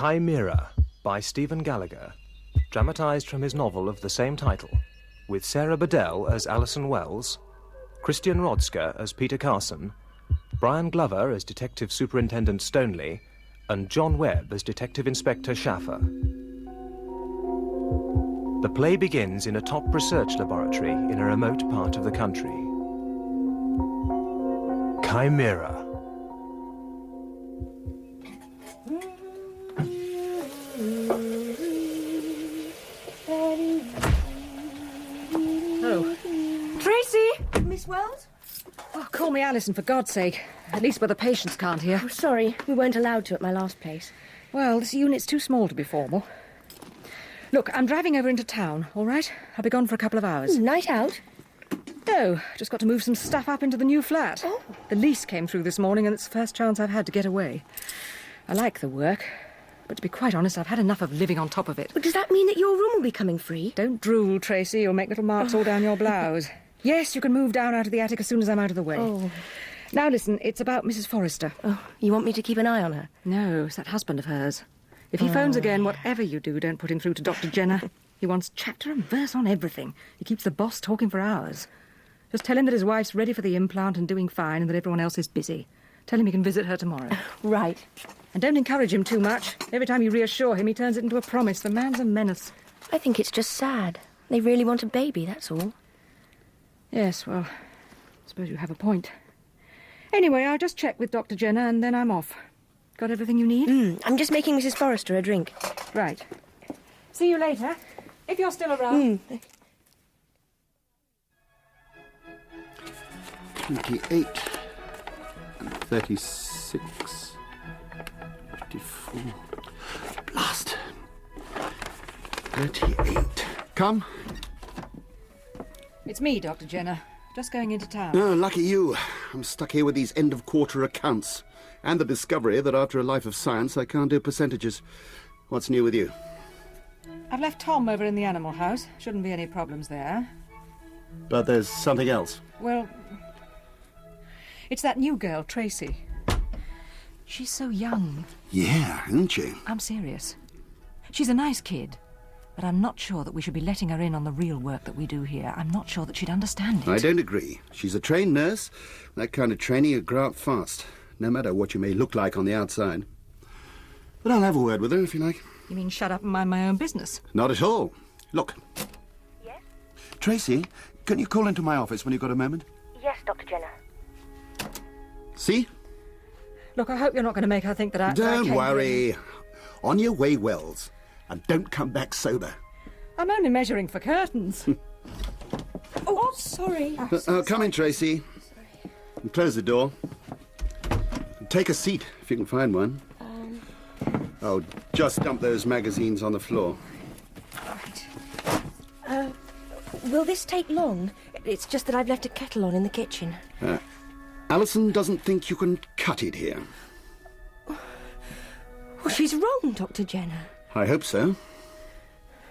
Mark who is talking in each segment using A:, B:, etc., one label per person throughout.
A: Chimera by Stephen Gallagher, dramatised from his novel of the same title, with Sarah Badel as Alison Wells, Christian Rodska as Peter Carson, Brian Glover as Detective Superintendent Stoneley, and John Webb as Detective Inspector Schaffer. The play begins in a top research laboratory in a remote part of the country. Chimera.
B: Oh. Tracy!
C: Miss Wells?
B: Oh, call me Alison, for God's sake. At least where the patients can't hear.
C: Oh, sorry, we weren't allowed to at my last place.
B: Well, this unit's too small to be formal. Look, I'm driving over into town, all right? I'll be gone for a couple of hours.
C: Night out?
B: No, just got to move some stuff up into the new flat.
C: Oh.
B: The lease came through this morning and it's the first chance I've had to get away. I like the work, but to be quite honest, I've had enough of living on top of it.
C: But does that mean that your room will be coming free?
B: Don't drool, Tracy. You'll make little marks all down your blouse. Yes, you can move down out of the attic as soon as I'm out of the way.
C: Oh.
B: Now listen, it's about Mrs. Forrester.
C: Oh, you want me to keep an eye on her?
B: No, it's that husband of hers. If he phones again, whatever you do, don't put him through to Dr. Jenner. He wants chapter and verse on everything. He keeps the boss talking for hours. Just tell him that his wife's ready for the implant and doing fine and that everyone else is busy. Tell him he can visit her tomorrow.
C: Right.
B: And don't encourage him too much. Every time you reassure him, he turns it into a promise. The man's a menace.
C: I think it's just sad. They really want a baby, that's all.
B: Yes, well, I suppose you have a point. Anyway, I'll just check with Dr. Jenner and then I'm off. Got everything you need?
C: I'm just making Mrs. Forrester a drink.
B: Right. See you later, if you're still around.
D: 28 and 36, 54. Blast. 38. Come.
B: It's me, Dr. Jenner. Just going into town.
D: Oh, lucky you. I'm stuck here with these end-of-quarter accounts. And the discovery that after a life of science, I can't do percentages. What's new with you?
B: I've left Tom over in the animal house. Shouldn't be any problems there.
D: But there's something else.
B: Well, it's that new girl, Tracy. She's so young.
D: Yeah, isn't she?
B: I'm serious. She's a nice kid, but I'm not sure that we should be letting her in on the real work that we do here. I'm not sure that she'd understand it.
D: I don't agree. She's a trained nurse. That kind of training you grow up fast, no matter what you may look like on the outside. But I'll have a word with her, if you like.
B: You mean shut up and mind my own business?
D: Not at all. Look.
C: Yes?
D: Tracy, can you call into my office when you've got a moment?
C: Yes, Dr. Jenner.
D: See?
B: Look, I hope you're not going to make her think that I...
D: Don't
B: came
D: worry.
B: in.
D: On your way, Wells. And don't come back sober.
B: I'm only measuring for curtains.
C: Oh, sorry.
D: Come in, Tracy. And close the door. And take a seat, if you can find one. Oh, just dump those magazines on the floor.
C: Right. Will this take long? It's just that I've left a kettle on in the kitchen.
D: Alison doesn't think you can cut it here.
C: Well, she's wrong, Dr. Jenner.
D: I hope so.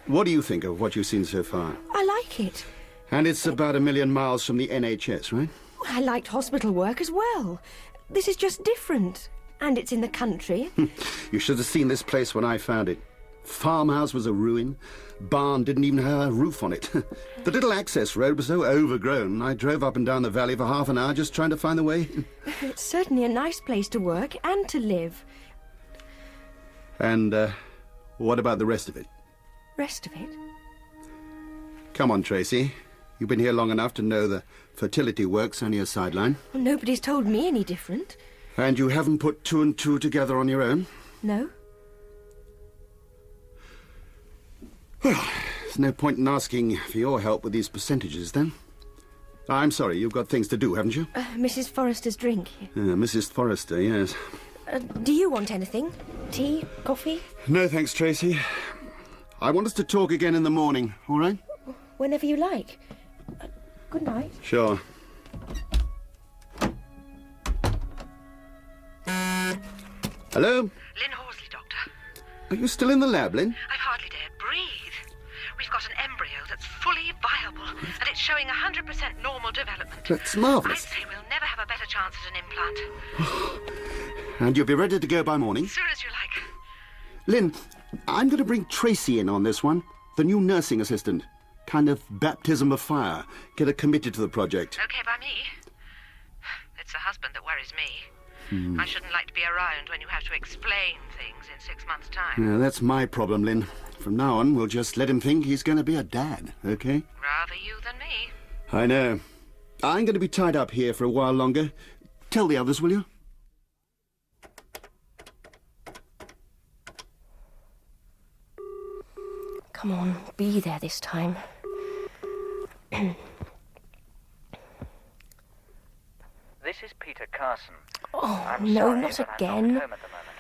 D: What do you think of what you've seen so far?
C: I like it.
D: And it's about 1 million miles from the NHS, right?
C: I liked hospital work as well. This is just different. And it's in the country.
D: You should have seen this place when I found it. Farmhouse was a ruin. Barn didn't even have a roof on it. The little access road was so overgrown, I drove up and down the valley for half an hour just trying to find the way.
C: It's certainly a nice place to work and to live.
D: And, what about the rest of it?
C: Rest of it?
D: Come on, Tracy. You've been here long enough to know the fertility work's only a sideline.
C: Well, nobody's told me any different.
D: And you haven't put 2 and 2 together on your own?
C: No.
D: Well, there's no point in asking for your help with these percentages, then. I'm sorry, you've got things to do, haven't you?
C: Mrs. Forrester's drink.
D: Mrs. Forrester, yes.
C: Do you want anything? Tea? Coffee?
D: No, thanks, Tracy. I want us to talk again in the morning, all right?
C: Whenever you like. Good night.
D: Sure. Hello?
E: Lynn Horsley, Doctor.
D: Are you still in the lab, Lynn?
E: I've hardly dared breathe. We've got an embryo that's fully viable, and it's showing 100% normal development.
D: That's
E: I'd
D: marvellous.
E: say we'll never have a better chance at an implant.
D: And you'll be ready to go by morning?
E: As soon as you like.
D: Lynn, I'm going to bring Tracy in on this one. The new nursing assistant. Kind of baptism of fire. Get her committed to the project.
E: Okay by me. It's the husband that worries me. I shouldn't like to be around when you have to explain things in 6 months' time.
D: Yeah, that's my problem, Lynn. From now on, we'll just let him think he's going to be a dad, okay?
E: Rather you than me.
D: I know. I'm going to be tied up here for a while longer. Tell the others, will you?
C: Come on, be there this time.
F: This is Peter Carson.
C: Oh,
F: I'm
C: no,
F: sorry,
C: not
F: but
C: again.
F: I'm not home at the moment.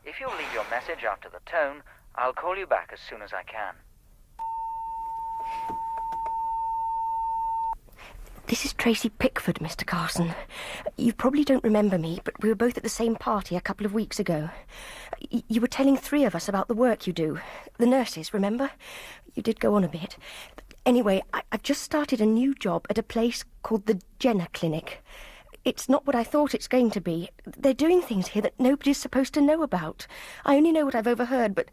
F: If you'll leave your message after the tone, I'll call you back as soon as I can.
C: This is Tracy Pickford, Mr. Carson. You probably don't remember me, but we were both at the same party a couple of weeks ago. You were telling 3 of us about the work you do. The nurses, remember? You did go on a bit. Anyway, I've just started a new job at a place called the Jenner Clinic. It's not what I thought it's going to be. They're doing things here that nobody's supposed to know about. I only know what I've overheard, but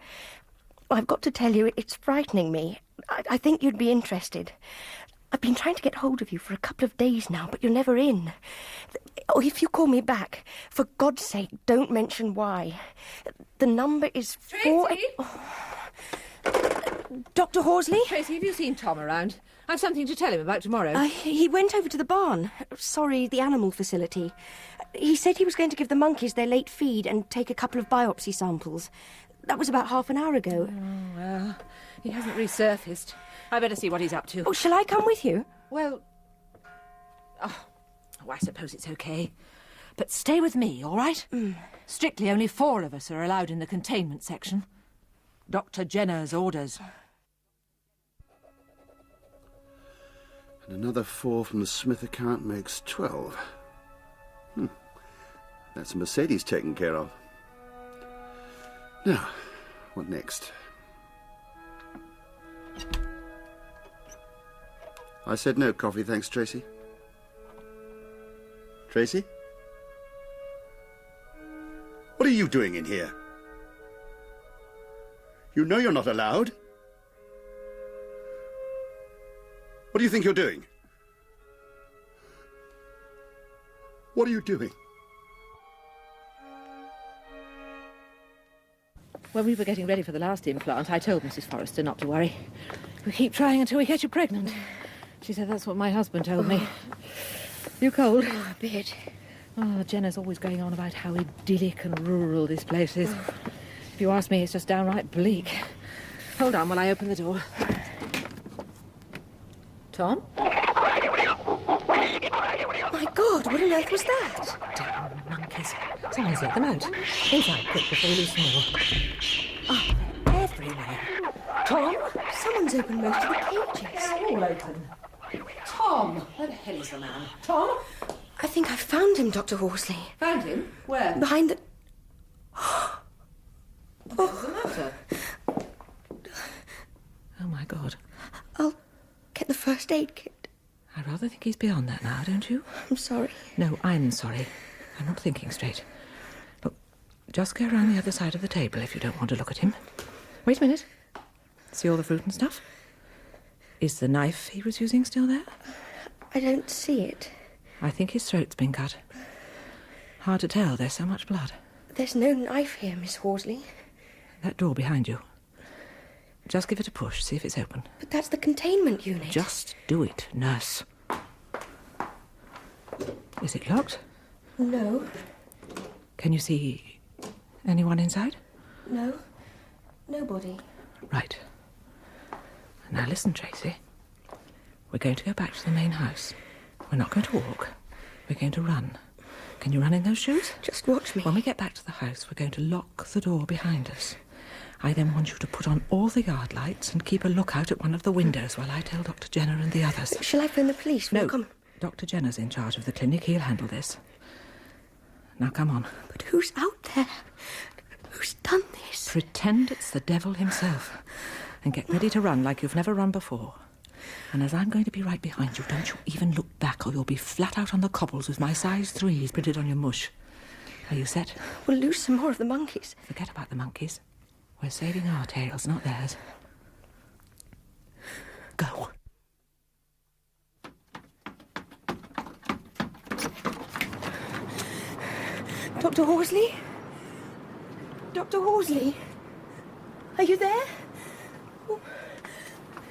C: I've got to tell you, it's frightening me. I think you'd be interested. I've been trying to get hold of you for a couple of days now, but you're never in. Or if you call me back, for God's sake, don't mention why. The number is
G: Tracy?
C: Dr. Horsley?
G: Tracy, have you seen Tom around? I've something to tell him about tomorrow.
C: He went over to the barn. Sorry, the animal facility. He said he was going to give the monkeys their late feed and take a couple of biopsy samples. That was about half an hour ago.
G: Oh, well, he hasn't resurfaced. I better see what he's up to.
C: Oh, shall I come with you?
G: Well, I suppose it's okay. But stay with me, all right? Strictly only 4 of us are allowed in the containment section. Dr. Jenner's orders.
D: And another 4 from the Smith account makes 12. That's Mercedes taken care of. Now, what next? I said no coffee, thanks, Tracy. Tracy? What are you doing in here? You know you're not allowed. What do you think you're doing? What are you doing?
G: When we were getting ready for the last implant, I told Mrs. Forrester not to worry. We keep trying until we get you pregnant. She said that's what my husband told me. You cold?
C: A bit.
G: Oh, Jenna's always going on about how idyllic and rural this place is. If you ask me, it's just downright bleak. Hold on while I open the door. Tom?
C: My God, what on earth was that?
G: Damn monkeys. Someone's let them out. Inside, quick, before we lose some more. Oh, they're everywhere. Tom?
C: Someone's opened most of the cages.
G: They're all open. Tom! Where the hell is the man? Tom?
C: I think I found him, Dr. Horsley.
G: Found him? Where?
C: Behind the...
G: What's the matter? Oh, my God.
C: I'll get the first aid kit.
G: I rather think he's beyond that now, don't you?
C: I'm sorry.
G: No, I'm sorry. I'm not thinking straight. Look, just go around the other side of the table if you don't want to look at him. Wait a minute. See all the fruit and stuff? Is the knife he was using still there?
C: I don't see it.
G: I think his throat's been cut. Hard to tell, there's so much blood.
C: There's no knife here, Miss Horsley.
G: That door behind you. Just give it a push, see if it's open.
C: But that's the containment unit.
G: Just do it, nurse. Is it locked?
C: No.
G: Can you see anyone inside?
C: No. Nobody.
G: Right. Now listen, Tracy. We're going to go back to the main house. We're not going to walk. We're going to run. Can you run in those shoes?
C: Just watch me.
G: When we get back to the house, we're going to lock the door behind us. I then want you to put on all the yard lights and keep a lookout at one of the windows while I tell Dr. Jenner and the others.
C: Shall I phone the police?
G: No,
C: Come.
G: Dr. Jenner's in charge of the clinic. He'll handle this. Now, come on.
C: But who's out there? Who's done this?
G: Pretend it's the devil himself. And get ready to run like you've never run before. And as I'm going to be right behind you, don't you even look back or you'll be flat out on the cobbles with my size 3s printed on your mush. Are you set?
C: We'll lose some more of the monkeys.
G: Forget about the monkeys. We're saving our tails, not theirs. Go.
C: Dr. Horsley? Dr. Horsley? Are you there? Oh.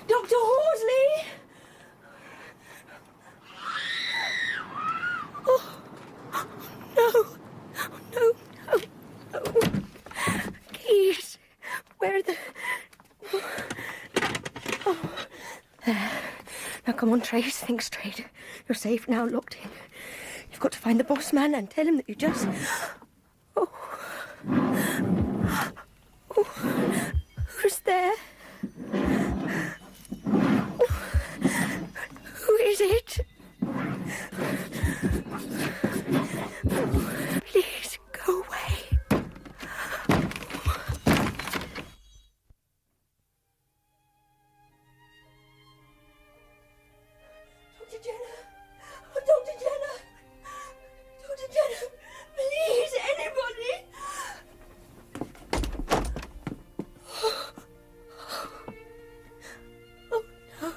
C: Dr. Horsley? Oh. No. No, no, no. Keys. Where are the... Oh. There. Now come on, Trace. Think straight. You're safe now, locked in. You've got to find the boss man and tell him that you just... Oh. Oh. Who's there? Who is it? Please, go away. Dr. Jenner! Oh, Dr. Jenner! Dr. Jenner! Please, anybody! Oh, no.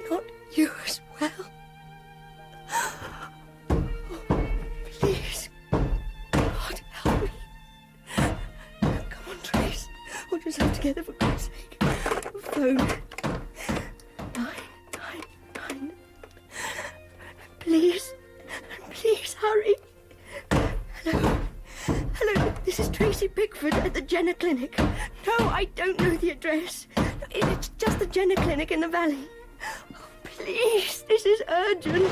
C: Not you as well. Oh, please. God, help me. Come on, Trace. Hold yourself together, for God's sake. Phone. 999. Please. Please, hurry. Hello. Hello, this is Tracy Pickford at the Jenner Clinic. No, I don't know the address. It's just the Jenner Clinic in the valley. Oh, please, this is urgent.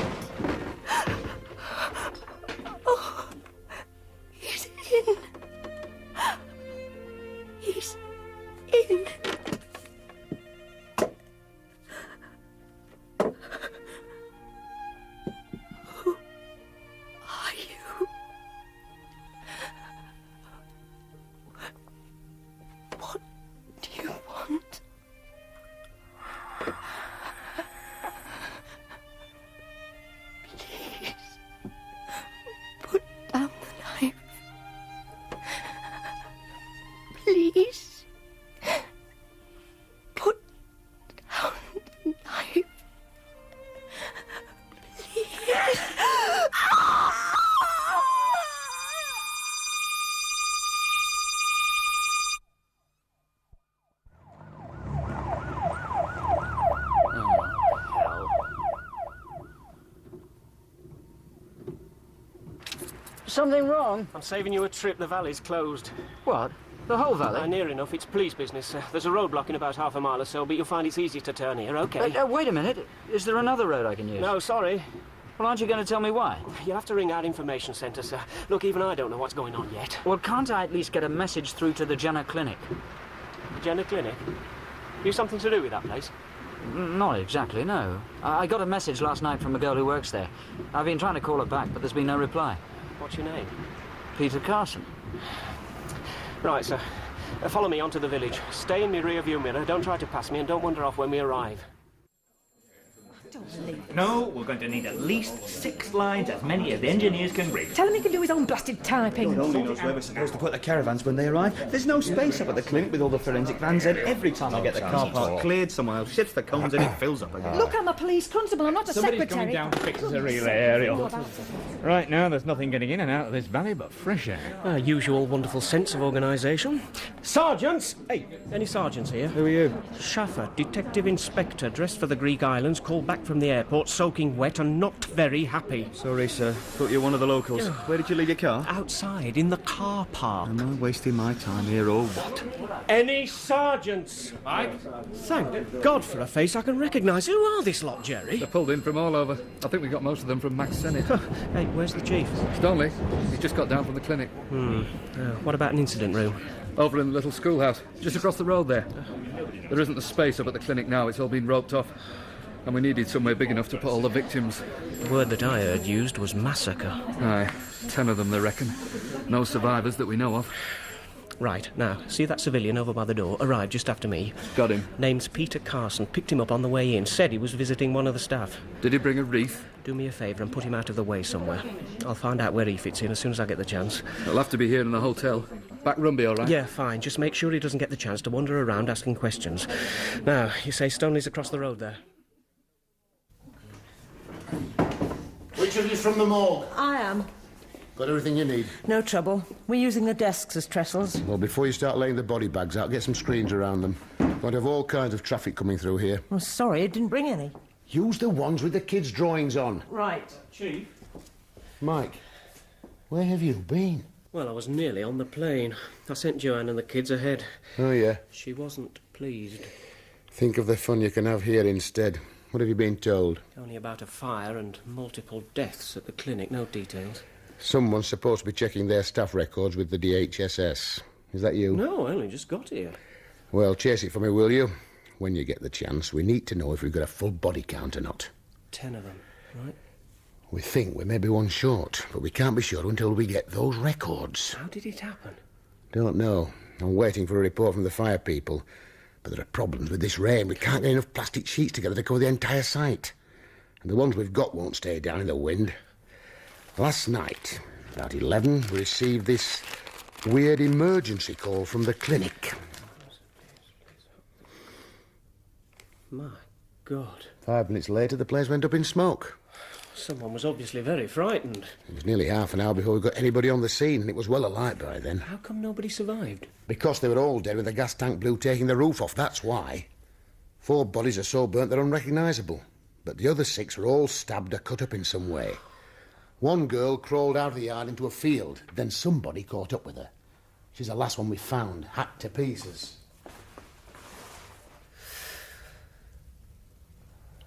C: Oh, he's in. He's in. Who are you? What do you want? Please, put down the knife. Please, put down the knife. Please.
H: Something wrong?
I: I'm saving you a trip. The valley's closed.
H: What? The whole valley?
I: Near enough. It's police business. There's a roadblock in about half a mile or so, but you'll find it's easy to turn here, OK?
H: Wait a minute. Is there another road I can use?
I: No, sorry.
H: Well, aren't you going to tell me why?
I: You'll have to ring our information centre, sir. Look, even I don't know what's going on yet.
H: Well, can't I at least get a message through to the Jenner Clinic?
I: The Jenner Clinic? You something to do with that place?
H: Not exactly, no. I got a message last night from a girl who works there. I've been trying to call her back, but there's been no reply.
I: What's your name?
H: Peter Carson.
I: Right, sir. Follow me onto the village. Stay in my rear-view mirror. Don't try to pass me, and don't wander off when we arrive.
J: No, we're going to need at least 6 lines, as many as the engineers can read.
B: Tell him he can do his own blasted typing.
K: God only knows where we're supposed to put the caravans when they arrive. There's no space up at the clinic with all the forensic vans in. Every time I get the car park cleared, someone else shifts the cones and it fills up again.
B: Look, I'm a police constable, I'm not a
J: Somebody's
B: secretary.
J: coming down to fix us a relay aerial. Right now, there's nothing getting in and out of this valley but fresh air.
I: Usual wonderful sense of organisation. Sergeants! Hey, any sergeants here?
K: Who are you?
I: Schaffer, Detective Inspector, dressed for the Greek islands, called back from the airport, soaking wet and not very happy.
K: Sorry, sir. Thought you were one of the locals. Where did you leave your car?
I: Outside, in the car park.
K: Am I wasting my time here or what?
I: Any sergeants?
J: Mike?
I: Thank God for a face I can recognise. Who are this lot, Jerry?
L: They're pulled in from all over. I think we got most of them from Max Sennett.
I: Hey, where's the chief?
L: Stonley. He's just got down from the clinic.
I: What about an incident room?
L: Over in the little schoolhouse, just across the road there. There isn't the space up at the clinic now. It's all been roped off. And we needed somewhere big enough to put all the victims.
I: The word that I heard used was massacre.
L: Aye, 10 of them, they reckon. No survivors that we know of.
I: Right, now, see that civilian over by the door? Arrived just after me.
L: Got him.
I: Name's Peter Carson. Picked him up on the way in. Said he was visiting one of the staff.
L: Did he bring a wreath?
I: Do me a favour and put him out of the way somewhere. I'll find out where he fits in as soon as I get the chance.
L: He'll have to be here in the hotel. Back room be all right?
I: Yeah, fine. Just make sure he doesn't get the chance to wander around asking questions. Now, you say Stoney's across the road there?
M: Which of you's from the morgue?
N: I am.
M: Got everything you need?
N: No trouble. We're using the desks as trestles.
M: Well, before you start laying the body bags out, get some screens around them. Going to have all kinds of traffic coming through here.
N: Oh, sorry, it didn't bring any.
M: Use the ones with the kids' drawings on.
N: Right.
I: Chief?
M: Mike, where have you been?
I: Well, I was nearly on the plane. I sent Joanne and the kids ahead.
M: Oh, yeah?
I: She wasn't pleased.
M: Think of the fun you can have here instead. What have you been told?
I: Only about a fire and multiple deaths at the clinic, no details.
M: Someone's supposed to be checking their staff records with the DHSS. Is that you?
I: No, I only just got here.
M: Well, chase it for me, will you? When you get the chance, we need to know if we've got a full body count or not.
I: 10 of them, right?
M: We think we may be one short, but we can't be sure until we get those records.
I: How did it happen?
M: Don't know. I'm waiting for a report from the fire people. But there are problems with this rain. We can't get enough plastic sheets together to cover the entire site. And the ones we've got won't stay down in the wind. Last night, about 11, we received this weird emergency call from the clinic.
I: My God.
M: 5 minutes later, the place went up in smoke.
I: Someone was obviously very frightened.
M: It was nearly half an hour before we got anybody on the scene, and it was well alight by then.
I: How come nobody survived?
M: Because they were all dead with the gas tank blew taking the roof off, that's why. 4 bodies are so burnt they're unrecognisable. But the other 6 were all stabbed or cut up in some way. One girl crawled out of the yard into a field. Then somebody caught up with her. She's the last one we found, hacked to pieces.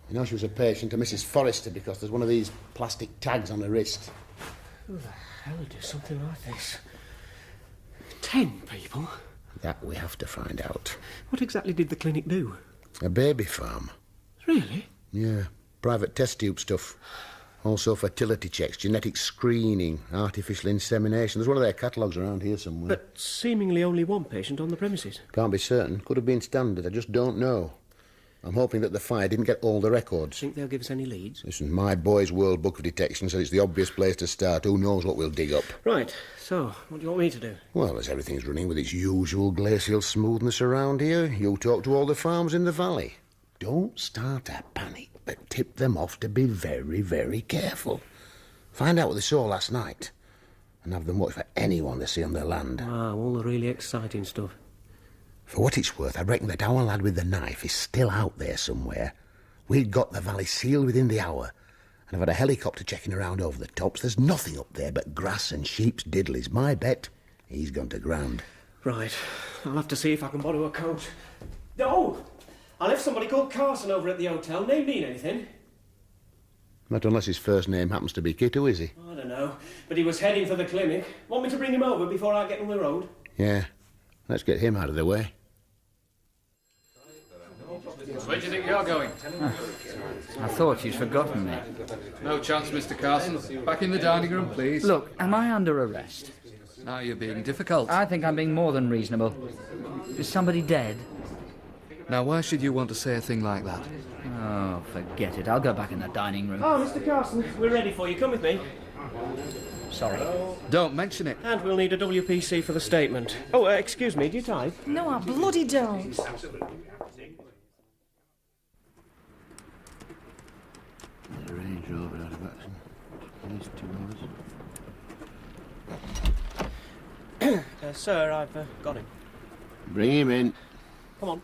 M: You know, she was a patient to Mrs. Forrester because there's one of these plastic tags on her wrist.
I: Who the hell would do something like this? 10 people?
M: That we have to find out.
I: What exactly did the clinic do?
M: A baby farm.
I: Really?
M: Yeah. Private test tube stuff. Also fertility checks, genetic screening, artificial insemination. There's one of their catalogues around here somewhere.
I: But seemingly only one patient on the premises.
M: Can't be certain. Could have been standard. I just don't know. I'm hoping that the fire didn't get all the records.
I: Think they'll give us any leads?
M: Listen, my boy's World Book of Detection said it's the obvious place to start. Who knows what we'll dig up?
I: Right. So, what do you want me to do?
M: Well, as everything's running with its usual glacial smoothness around here, you talk to all the farms in the valley. Don't start a panic, but tip them off to be very, very careful. Find out what they saw last night, and have them watch for anyone they see on their land.
I: Ah, all the really exciting stuff.
M: For what it's worth, I reckon that our lad with the knife is still out there somewhere. We'd got the valley sealed within the hour, and I've had a helicopter checking around over the tops. There's nothing up there but grass and sheep's diddlies. My bet, he's gone to ground.
I: Right. I'll have to see if I can borrow a coat. Oh! I left somebody called Carson over at the hotel. Name mean anything?
M: Not unless his first name happens to be Kit, who is he?
I: I don't know, but he was heading for the clinic. Want me to bring him over before I get on the road?
M: Yeah. Let's get him out of the way.
L: Where do you think you're going?
H: I thought you'd forgotten me.
L: No chance, Mr. Carson. Back in the dining room, please.
H: Look, am I under arrest?
L: Now you're being difficult.
H: I think I'm being more than reasonable. Is somebody dead?
L: Now, why should you want to say a thing like that?
H: Oh, forget it. I'll go back in the dining room.
I: Oh, Mr. Carson, we're ready for you. Come with me.
H: Sorry.
L: Don't mention it.
I: And we'll need a WPC for the statement. Oh, excuse me, do you type?
N: No, I bloody don't.
M: The Range Rover out of action. These 2 hours.
I: Sir, I've got him.
M: Bring him in.
I: Come on.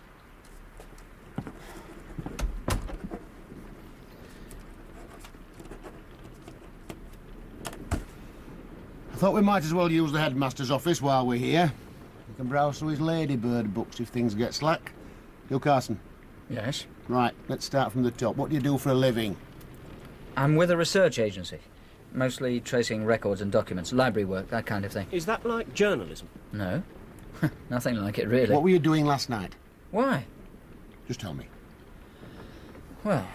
M: I thought we might as well use the headmaster's office while we're here. We can browse through his ladybird books if things get slack. You, Carson?
H: Yes?
M: Right, let's start from the top. What do you do for a living?
H: I'm with a research agency. Mostly tracing records and documents, library work, that kind of thing.
I: Is that like journalism?
H: No. Nothing like it, really.
M: What were you doing last night?
H: Why?
M: Just tell me.
H: Well,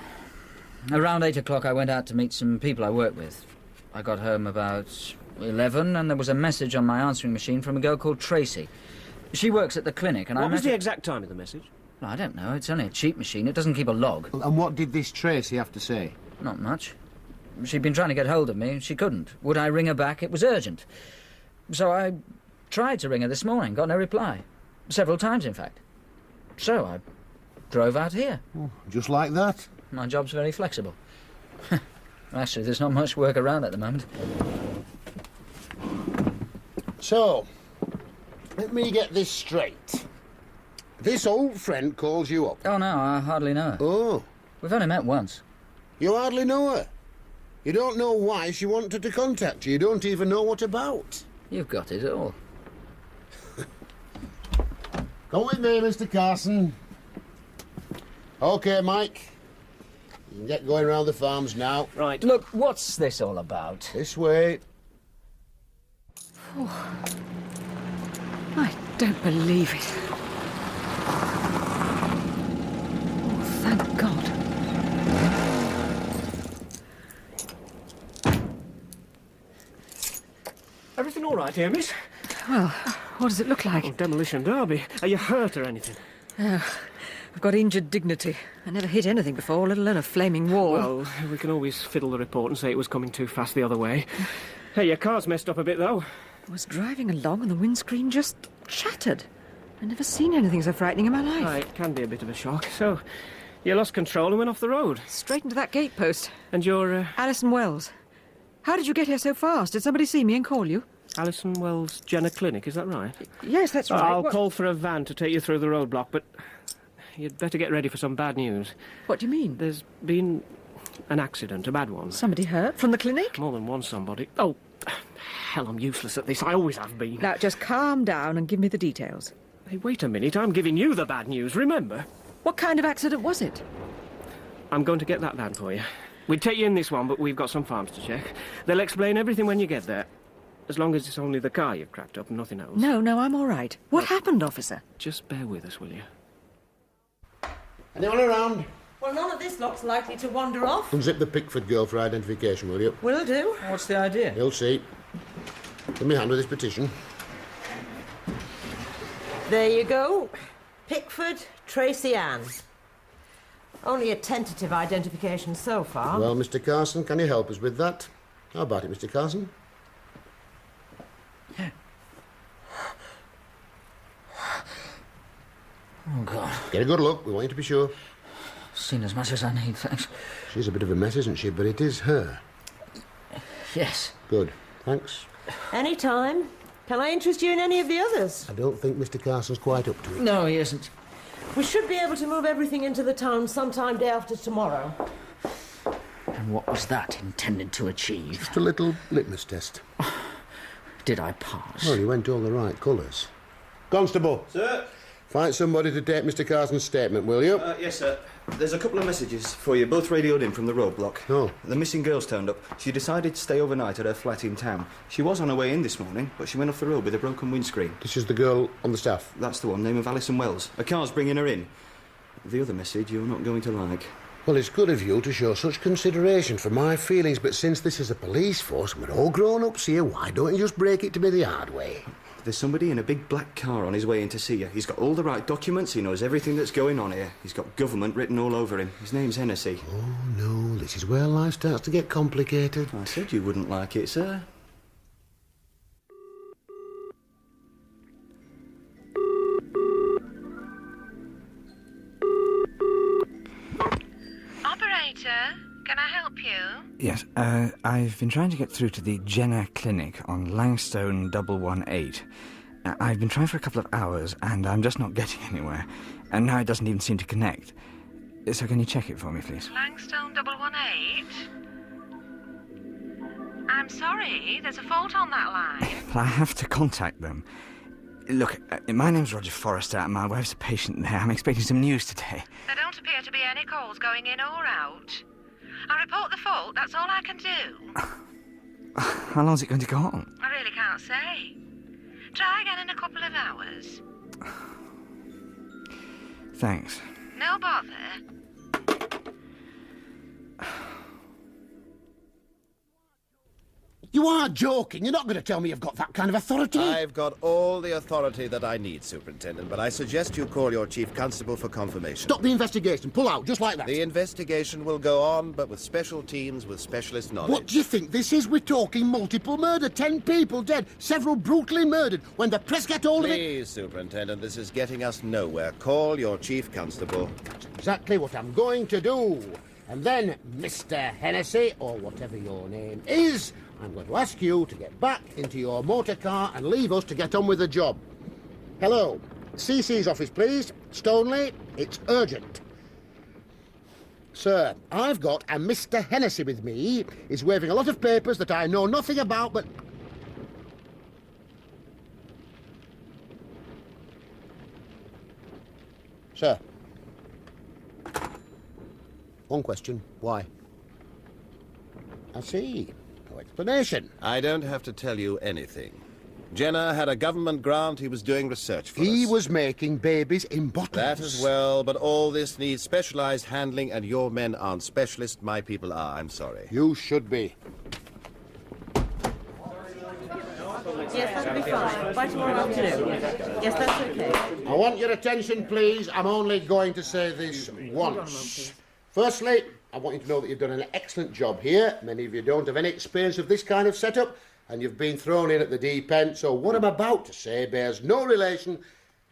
H: around 8 o'clock I went out to meet some people I work with. I got home about 11 and there was a message on my answering machine from a girl called Tracy. She works at the clinic and
I: What was the exact time of the message?
H: Well, I don't know. It's only a cheap machine. It doesn't keep a log.
M: And what did this Tracy have to say?
H: Not much. She'd been trying to get hold of me and she couldn't. Would I ring her back? It was urgent. So I tried to ring her this morning, got no reply. Several times, in fact. So I drove out here.
M: Oh, just like that?
H: My job's very flexible. Actually, there's not much work around at the moment.
M: So, let me get this straight. This old friend calls you up.
H: Oh, no, I hardly know her.
M: Oh.
H: We've only met once.
M: You hardly know her? You don't know why she wanted to contact you. You don't even know what about.
H: You've got it all.
M: Come with me, Mr. Carson. OK, Mike. You can get going round the farms now.
H: Right. Look, what's this all about?
M: This way.
B: Oh. I don't believe it. Oh, thank God.
I: Everything all right here, miss?
B: Well, what does it look like?
I: Oh, demolition derby. Are you hurt or anything?
B: I've got injured dignity. I never hit anything before, let alone a flaming wall.
I: Well, we can always fiddle the report and say it was coming too fast the other way. Hey, your car's messed up a bit, though.
B: I was driving along and the windscreen just shattered. I've never seen anything so frightening in my life.
I: Right, it can be a bit of a shock. So, you lost control and went off the road?
B: Straight into that gatepost.
I: And you're,
B: Alison Wells. How did you get here so fast? Did somebody see me and call you?
I: Alison Wells Jenner Clinic, is that right?
B: Yes, that's right.
I: I'll call for a van to take you through the roadblock, but you'd better get ready for some bad news.
B: What do you mean?
I: There's been an accident, a bad one.
B: Somebody hurt? From the clinic?
I: More than one somebody. Oh, hell, I'm useless at this. I always have been.
B: Now, just calm down and give me the details.
I: Hey, wait a minute. I'm giving you the bad news, remember?
B: What kind of accident was it?
I: I'm going to get that van for you. We'd take you in this one, but we've got some farms to check. They'll explain everything when you get there. As long as it's only the car you've cracked up and nothing else.
B: No, I'm all right. What happened, officer?
I: Just bear with us, will you?
M: Anyone around?
N: Well, none of this lot's likely to wander off.
M: Unzip the Pickford girl for identification, will you?
N: Will do.
H: What's the idea?
M: You'll see. Give me a hand with this petition.
N: There you go. Pickford, Tracy Ann. Only a tentative identification so far.
M: Well, Mr. Carson, can you help us with that? How about it, Mr. Carson?
H: Oh, God.
M: Get a good look. We want you to be sure.
H: Seen as much as I need, thanks.
M: She's a bit of a mess, isn't she? But it is her.
H: Yes.
M: Good. Thanks.
N: Any time. Can I interest you in any of the others?
M: I don't think Mr. Carson's quite up to it.
H: No, he isn't.
N: We should be able to move everything into the town sometime day after tomorrow.
H: And what was that intended to achieve?
M: Just a little litmus test.
H: Did I pass?
M: Well, you went all the right colours. Constable.
O: Sir?
M: Find somebody to take Mr. Carson's statement, will you?
O: Yes, sir. There's a couple of messages for you, both radioed in from the roadblock.
M: Oh.
O: The missing girl's turned up. She decided to stay overnight at her flat in town. She was on her way in this morning, but she went off the road with a broken windscreen.
M: This is the girl on the staff?
O: That's the one, name of Alison Wells. A car's bringing her in. The other message you're not going to like.
M: Well, it's good of you to show such consideration for my feelings, but since this is a police force and we're all grown-ups here, why don't you just break it to me the hard way?
O: There's somebody in a big black car on his way in to see you. He's got all the right documents, he knows everything that's going on here. He's got government written all over him. His name's Hennessy.
M: Oh, no, this is where life starts to get complicated.
O: I said you wouldn't like it, sir.
E: Operator, can I help you?
P: Yes, I've been trying to get through to the Jenner Clinic on Langstone 118. I've been trying for a couple of hours, and I'm just not getting anywhere. And now it doesn't even seem to connect. So can you check it for me, please?
E: Langstone 118? I'm sorry, there's a fault on that line.
P: Well, I have to contact them. Look, my name's Roger Forrester, and my wife's a patient there. I'm expecting some news today.
E: There don't appear to be any calls going in or out. I'll report the fault, that's all I can do.
P: How long's it going to go on?
E: I really can't say. Try again in a couple of hours.
P: Thanks.
E: No bother.
M: You are joking. You're not going to tell me you've got that kind of authority.
Q: I've got all the authority that I need, Superintendent, but I suggest you call your Chief Constable for confirmation.
M: Stop the investigation. Pull out, just like that.
Q: The investigation will go on, but with special teams with specialist knowledge.
M: What do you think this is? We're talking multiple murder. 10 people dead, several brutally murdered. When the press get hold of it...
Q: Please, Superintendent, this is getting us nowhere. Call your Chief Constable.
M: That's exactly what I'm going to do. And then, Mr. Hennessy, or whatever your name is... I'm going to ask you to get back into your motor car and leave us to get on with the job. Hello. CC's office, please. Stoneleigh, it's urgent. Sir, I've got a Mr. Hennessy with me. He's waving a lot of papers that I know nothing about, but... Sir. One question. Why? I see. No explanation.
Q: I don't have to tell you anything. Jenner had a government grant. He was doing research for us.
M: He was making babies in bottles.
Q: That as well, but all this needs specialized handling, and your men aren't specialists. My people are. I'm sorry.
M: You should be.
N: Yes, that'll be fine. By tomorrow afternoon. Yes, that's okay.
M: I want your attention, please. I'm only going to say this once. Firstly, I want you to know that you've done an excellent job here. Many of you don't have any experience of this kind of setup, and you've been thrown in at the deep end, so what I'm about to say bears no relation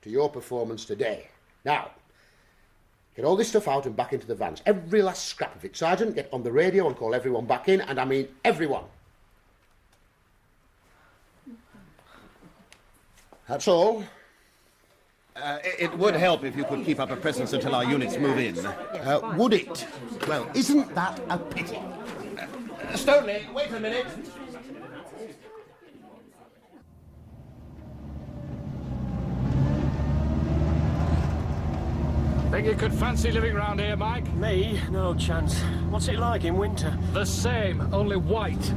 M: to your performance today. Now, get all this stuff out and back into the vans. Every last scrap of it. Sergeant, get on the radio and call everyone back in, and I mean everyone. That's all.
Q: It would help if you could keep up a presence until our units move in.
M: Would it? Well, isn't that a pity?
Q: Stoneleigh, wait a minute.
L: Think you could fancy living round here, Mike?
I: Me? No chance. What's it like in winter?
L: The same, only white.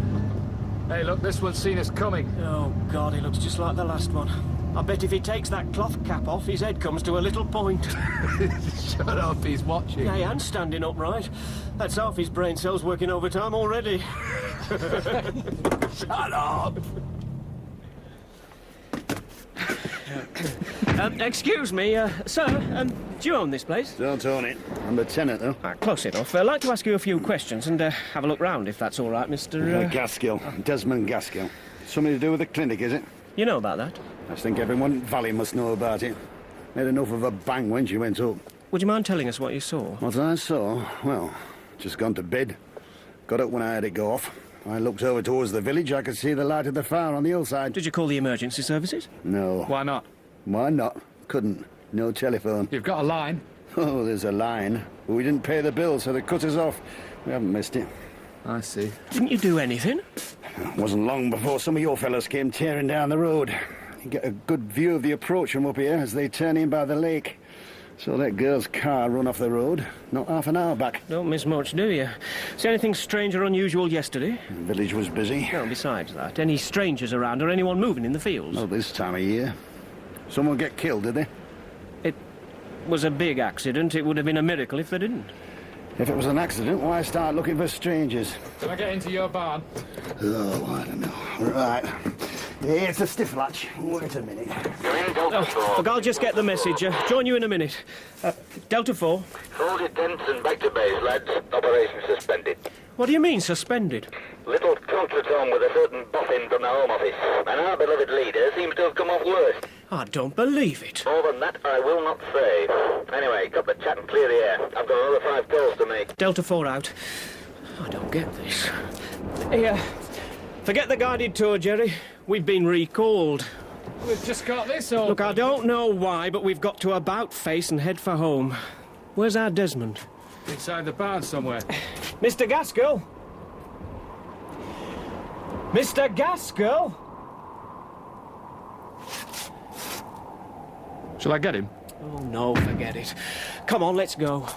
L: Hey, look, this one's seen us coming.
I: Oh, God, he looks just like the last one. I bet if he takes that cloth cap off, his head comes to a little point.
L: Shut up, he's watching.
I: Yeah, and standing upright. That's half his brain cells working overtime already.
L: Shut up!
I: Excuse me, sir, do you own this place?
D: Don't own it. I'm the tenant, though.
I: Close enough. I'd like to ask you a few questions and have a look round, if that's all right, Mr...
D: Gaskill. Desmond Gaskill. Something to do with the clinic, is it?
I: You know about that?
D: I think everyone in Valley must know about it. Made enough of a bang when she went up.
I: Would you mind telling us what you saw?
D: What I saw? Well, just gone to bed. Got up when I had it go off. I looked over towards the village. I could see the light of the fire on the hillside.
I: Did you call the emergency services?
D: No.
L: Why not?
D: Why not? Couldn't. No telephone.
L: You've got a line?
D: Oh, there's a line. But we didn't pay the bill, so they cut us off. We haven't missed it.
L: I see.
I: Didn't you do anything?
D: It wasn't long before some of your fellows came tearing down the road. You get a good view of the approach from up here as they turn in by the lake. Saw that girl's car run off the road not half an hour back.
I: Don't miss much, do you? See anything strange or unusual yesterday?
D: The village was busy.
I: No, besides that, any strangers around or anyone moving in the fields?
D: Not this time of year. Someone get killed, did they?
I: It was a big accident. It would have been a miracle if they didn't.
D: If it was an accident, why start looking for strangers?
L: Can I get into your barn?
D: Oh, I don't know. Right. Yeah, it's a stiff latch. Wait a minute.
I: Oh, look, I'll just get the message. Join you in a minute. Delta 4.
R: Hold your tents and back to base, lads. Operation suspended.
I: What do you mean, suspended?
R: Little contretemps with a certain boffin from the Home Office, and our beloved leader seems to have come off worse.
I: I don't believe it.
R: More than that, I will not say. Anyway, cut the chat and clear the air. I've got another 5 calls to make.
I: Delta 4 out. I don't get this. Here, forget the guided tour, Jerry. We've been recalled.
L: We've just got this all.
I: Look, I don't know why, but we've got to about face and head for home. Where's our Desmond?
L: Inside the barn somewhere.
I: Mr. Gaskell? Mr. Gaskell?
L: Shall I get him?
I: Oh, no, forget it. Come on, let's go.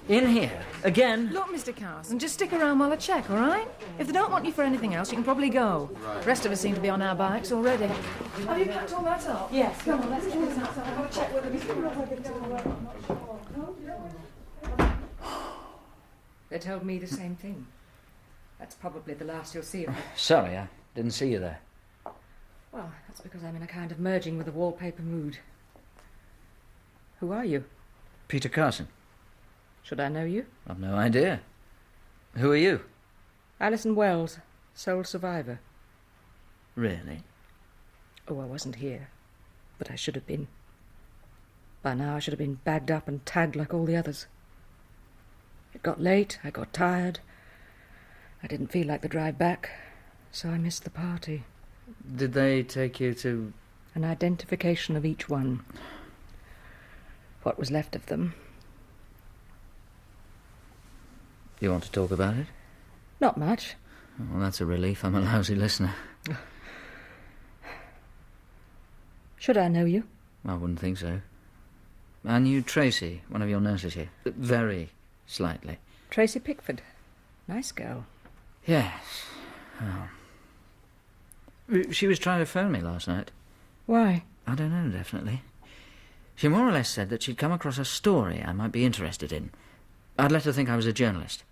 H: In here, Again?
G: Look, Mr. Carson, just stick around while I check, all right? If they don't want you for anything else, you can probably go.
Q: Right.
G: The rest of us seem to be on our bikes already. Have you packed all that up? Yes. Come on, let's get this outside. I've got to check whether these people are getting to work.
B: They told me the same thing. That's probably the last you'll see of her.
H: Sorry, I didn't see you there.
B: Well, that's because I'm in a kind of merging with the wallpaper mood. Who are you?
H: Peter Carson.
B: Should I know you?
H: I've no idea. Who are you?
B: Alison Wells, sole survivor.
H: Really?
B: Oh, I wasn't here, but I should have been. By now I should have been bagged up and tagged like all the others. It got late, I got tired. I didn't feel like the drive back, so I missed the party.
H: Did they take you to...
B: An identification of each one. What was left of them.
H: You want to talk about it?
B: Not much.
H: Well, that's a relief. I'm a lousy listener.
B: Should I know you?
H: I wouldn't think so. I knew Tracy, one of your nurses here. Very slightly.
B: Tracy Pickford. Nice girl.
H: Yes. Oh. She was trying to phone me last night.
B: Why?
H: I don't know, definitely. She more or less said that she'd come across a story I might be interested in. I'd let her think I was a journalist.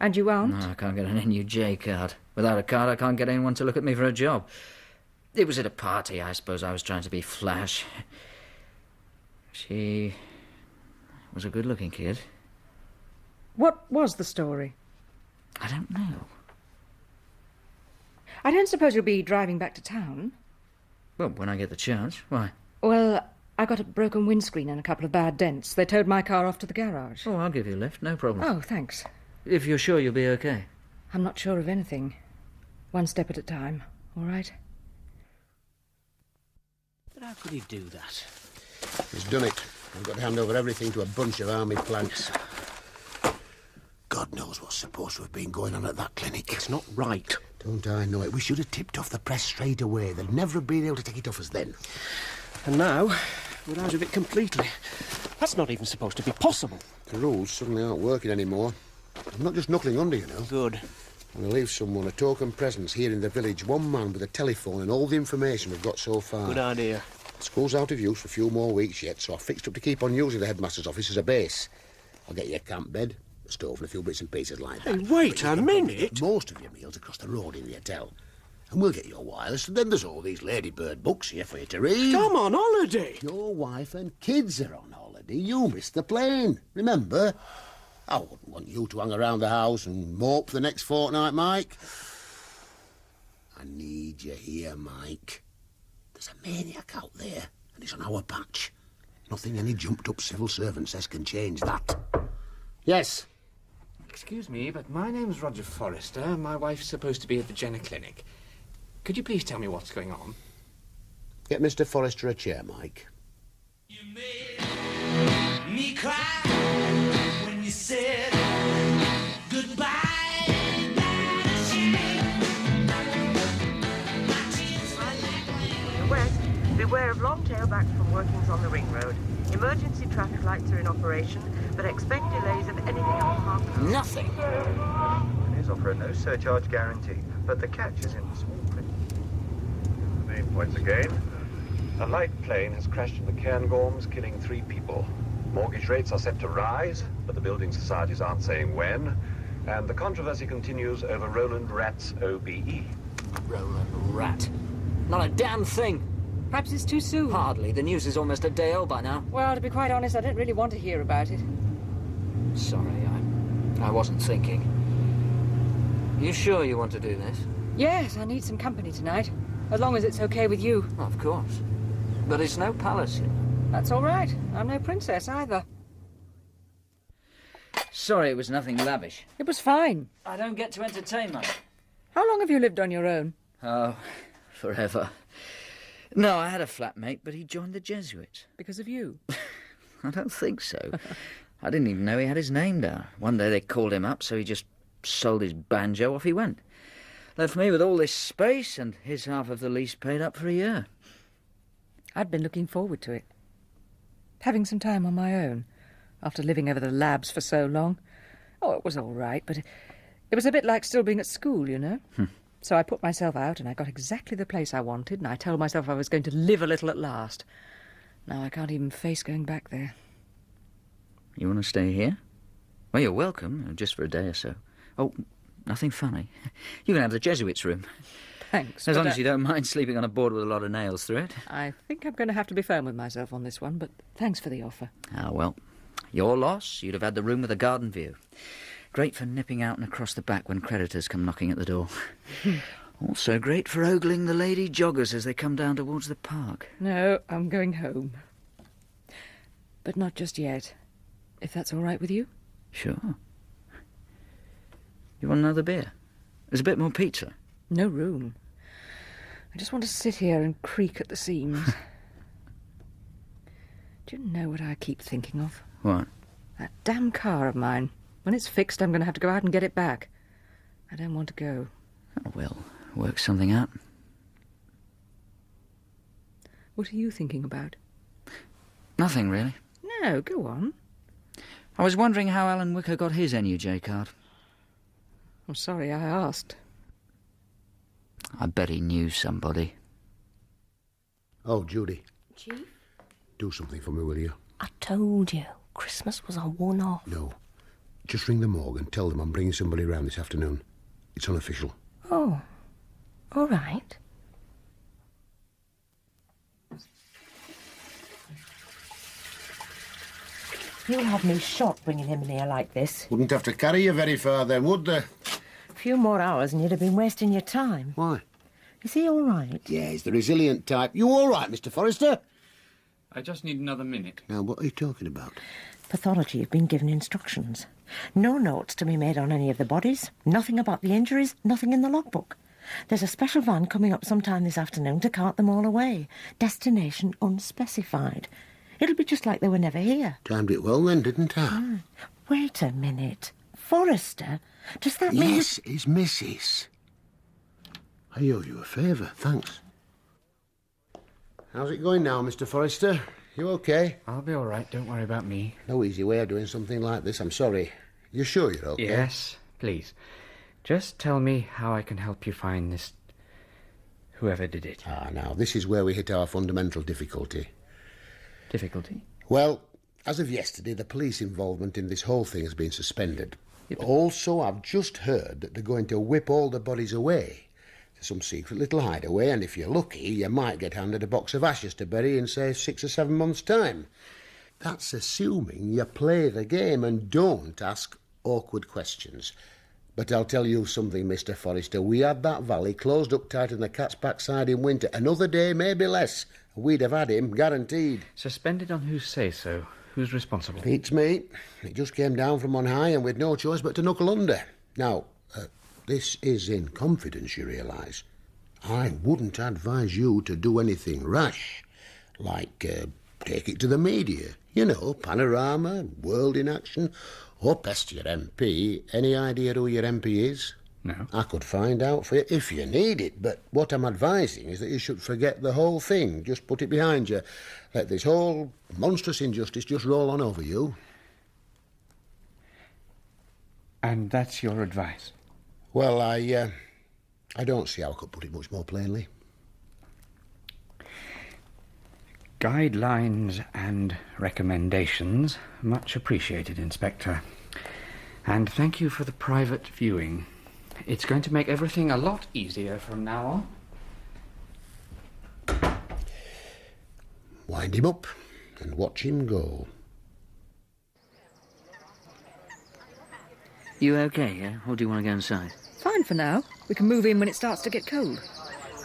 B: And you aren't?
H: No, I can't get an NUJ card. Without a card, I can't get anyone to look at me for a job. It was at a party, I suppose I was trying to be flash. She was a good-looking kid.
B: What was the story?
H: I don't know.
B: I don't suppose you'll be driving back to town?
H: Well, when I get the chance. Why?
B: Well, I got a broken windscreen and a couple of bad dents. They towed my car off to the garage.
H: Oh, I'll give you a lift, no problem.
B: Oh, thanks.
H: If you're sure you'll be okay.
B: I'm not sure of anything. One step at a time, all right?
I: But how could he do that?
M: He's done it. I've got to hand over everything to a bunch of army planks. God knows what's supposed to have been going on at that clinic.
I: It's not right.
M: Don't I know it? We should have tipped off the press straight away. They'd never have been able to take it off us then.
I: And now, we're out of it completely. That's not even supposed to be possible.
M: The rules suddenly aren't working anymore. I'm not just knuckling under, you know.
I: Good.
M: I'm going to leave someone a token presence here in the village. One man with a telephone and all the information we've got so far.
I: Good idea.
M: School's out of use for a few more weeks yet, so I fixed up to keep on using the headmaster's office as a base. I'll get you a camp bed, a stove and a few bits and pieces like that.
I: Hey, wait a minute!
M: Most of your meals across the road in the hotel. And we'll get you a wireless, and then there's all these ladybird books here for you to read.
I: I'm on holiday!
M: Your wife and kids are on holiday. You missed the plane, remember? I wouldn't want you to hang around the house and mope for the next fortnight, Mike. I need you here, Mike. There's a maniac out there, and he's on our patch. Nothing any jumped-up civil servant says can change that. Yes?
S: Excuse me, but my name's Roger Forrester. My wife's supposed to be at the Jenner Clinic. Could you please tell me what's going on?
M: Get Mr. Forrester a chair, Mike.
T: You made me cry when you said goodbye.
E: West, beware of long tailbacks from workings on the ring road. Emergency traffic lights are in operation, but expect delays of anything up to half an hour.
F: Nothing. Companies offer a no surcharge guarantee, but the catch is in the small print.
U: The main points again. A light plane has crashed into Cairngorms, killing 3 people. Mortgage rates are set to rise, but the building societies aren't saying when. And the controversy continues over Roland Rat's OBE.
H: Roland Rat. Not a damn thing.
B: Perhaps it's too soon.
H: Hardly. The news is almost a day old by now.
B: Well, to be quite honest, I don't really want to hear about it.
H: Sorry, I wasn't thinking. You sure you want to do this?
B: Yes, I need some company tonight. As long as it's okay with you.
H: Of course. But it's no palace, you know.
B: That's all right. I'm no princess either.
H: Sorry, it was nothing lavish.
B: It was fine.
H: I don't get to entertain much.
B: How long have you lived on your own?
H: Oh, forever. No, I had a flatmate, but he joined the Jesuits.
B: Because of you?
H: I don't think so. I didn't even know he had his name down. One day they called him up, so he just sold his banjo, off he went. Left me with all this space and his half of the lease paid up for a year.
B: I'd been looking forward to it. Having some time on my own, after living over the labs for so long. Oh, it was all right, but it was a bit like still being at school, you know. So I put myself out and I got exactly the place I wanted, and I told myself I was going to live a little at last. Now I can't even face going back there.
H: You want to stay here? Well, you're welcome, just for a day or so. Oh, nothing funny. You can have the Jesuits' room.
B: Thanks.
H: As long as you don't mind sleeping on a board with a lot of nails through it.
B: I think I'm going to have to be firm with myself on this one, but thanks for the offer.
H: Ah, well, your loss. You'd have had the room with a garden view. Great for nipping out and across the back when creditors come knocking at the door. Also great for ogling the lady joggers as they come down towards the park.
B: No, I'm going home. But not just yet, if that's all right with you.
H: Sure. You want another beer? There's a bit more pizza.
B: No room. I just want to sit here and creak at the seams. Do you know what I keep thinking of?
H: What?
B: That damn car of mine. When it's fixed, I'm going to have to go out and get it back. I don't want to go.
H: Oh, well, work something out.
B: What are you thinking about?
H: Nothing, really.
B: No, go on.
H: I was wondering how Alan Wicker got his NUJ card.
B: I'm sorry I asked.
H: I bet he knew somebody.
M: Oh, Judy.
C: Chief?
M: Do something for me, will you?
C: I told you. Christmas was on one off.
M: No. Just ring the morgue and tell them I'm bringing somebody round this afternoon. It's unofficial.
C: Oh. All right. You'll have me shot bringing him in here like this.
M: Wouldn't have to carry you very far then, would they?
N: A few more hours and you'd have been wasting your time.
M: Why?
N: Is he all right?
M: Yeah, he's the resilient type. You all right, Mr. Forrester?
S: I just need another minute.
M: Now, what are you talking about?
N: Pathology have been given instructions. No notes to be made on any of the bodies, nothing about the injuries, nothing in the logbook. There's a special van coming up sometime this afternoon to cart them all away. Destination unspecified. It'll be just like they were never here.
M: Timed it well then, didn't I?
N: Wait a minute. Forrester? Does that mean...
M: Yes, it's Mrs. I owe you a favour, thanks. How's it going now, Mr. Forrester? You okay?
S: I'll be all right, don't worry about me.
M: No easy way of doing something like this, I'm sorry. You sure you're okay?
S: Yes, please. Just tell me how I can help you find this... whoever did it.
M: Now, this is where we hit our fundamental difficulty.
S: Difficulty?
M: Well, as of yesterday, the police involvement in this whole thing has been suspended. Also, I've just heard that they're going to whip all the bodies away to some secret little hideaway, and if you're lucky, you might get handed a box of ashes to bury in, say, 6 or 7 months' time. That's assuming you play the game and don't ask awkward questions. But I'll tell you something, Mr. Forrester. We had that valley closed up tight in the cat's backside in winter. Another day, maybe less. We'd have had him, guaranteed.
S: Suspended on whose say-so? Who's responsible?
M: It's me. It just came down from on high and with no choice but to knuckle under. Now, this is in confidence, you realise. I wouldn't advise you to do anything rash, like take it to the media. You know, Panorama, World in Action, or pest your MP. Any idea who your MP is?
S: No.
M: I could find out for you if you need it, but what I'm advising is that you should forget the whole thing. Just put it behind you. Let this whole monstrous injustice just roll on over you.
S: And that's your advice?
M: Well, I don't see how I could put it much more plainly.
S: Guidelines and recommendations. Much appreciated, Inspector. And thank you for the private viewing. It's going to make everything a lot easier from now on.
M: Wind him up and watch him go.
H: You okay, yeah? Or do you want to go inside?
B: Fine for now. We can move in when it starts to get cold.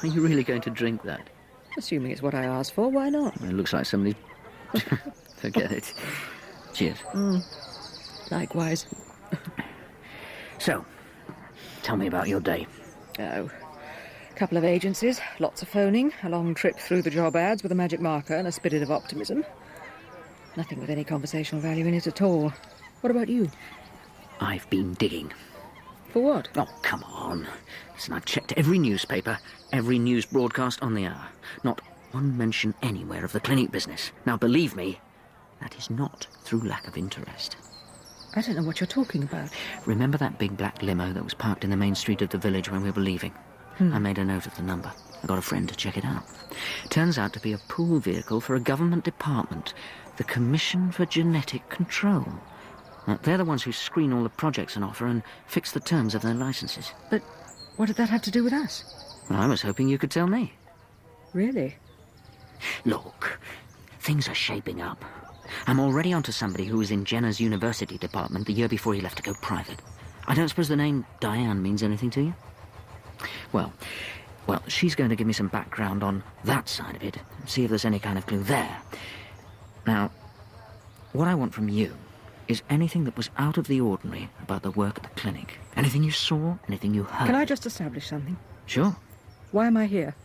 H: Are you really going to drink that?
B: Assuming it's what I asked for, why not?
H: It looks like somebody... Forget it. Cheers.
B: Likewise.
H: So, tell me about your day.
B: Oh. A couple of agencies, lots of phoning, a long trip through the job ads with a magic marker and a spirit of optimism. Nothing with any conversational value in it at all. What about you?
H: I've been digging.
B: For what?
H: Oh, come on. Listen, I've checked every newspaper, every news broadcast on the hour. Not one mention anywhere of the clinic business. Now, believe me, that is not through lack of interest.
B: I don't know what you're talking about.
H: Remember that big black limo that was parked in the main street of the village when we were leaving? I made a note of the number. I got a friend to check it out. Turns out to be a pool vehicle for a government department, the Commission for Genetic Control. They're the ones who screen all the projects on offer and fix the terms of their licenses.
B: But what did that have to do with us?
H: Well, I was hoping you could tell me.
B: Really?
H: Look, things are shaping up. I'm already onto somebody who was in Jenner's university department the year before he left to go private. I don't suppose the name Diane means anything to you? Well, she's going to give me some background on that side of it, and see if there's any kind of clue there. Now, what I want from you is anything that was out of the ordinary about the work at the clinic. Anything you saw, anything you heard.
B: Can I just establish something?
H: Sure.
B: Why am I here?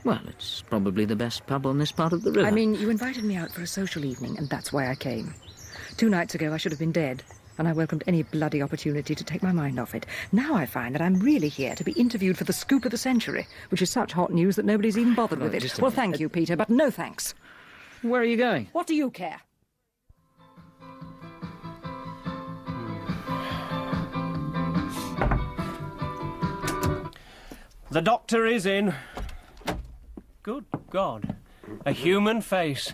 H: Well, it's probably the best pub on this part of the river.
B: I mean, you invited me out for a social evening, and that's why I came. 2 nights ago, I should have been dead, and I welcomed any bloody opportunity to take my mind off it. Now I find that I'm really here to be interviewed for the scoop of the century, which is such hot news that nobody's even bothered with it. Well, thank you, Peter, but no thanks.
H: Where are you going?
B: What do you care?
I: The doctor is in. Good God. A human face.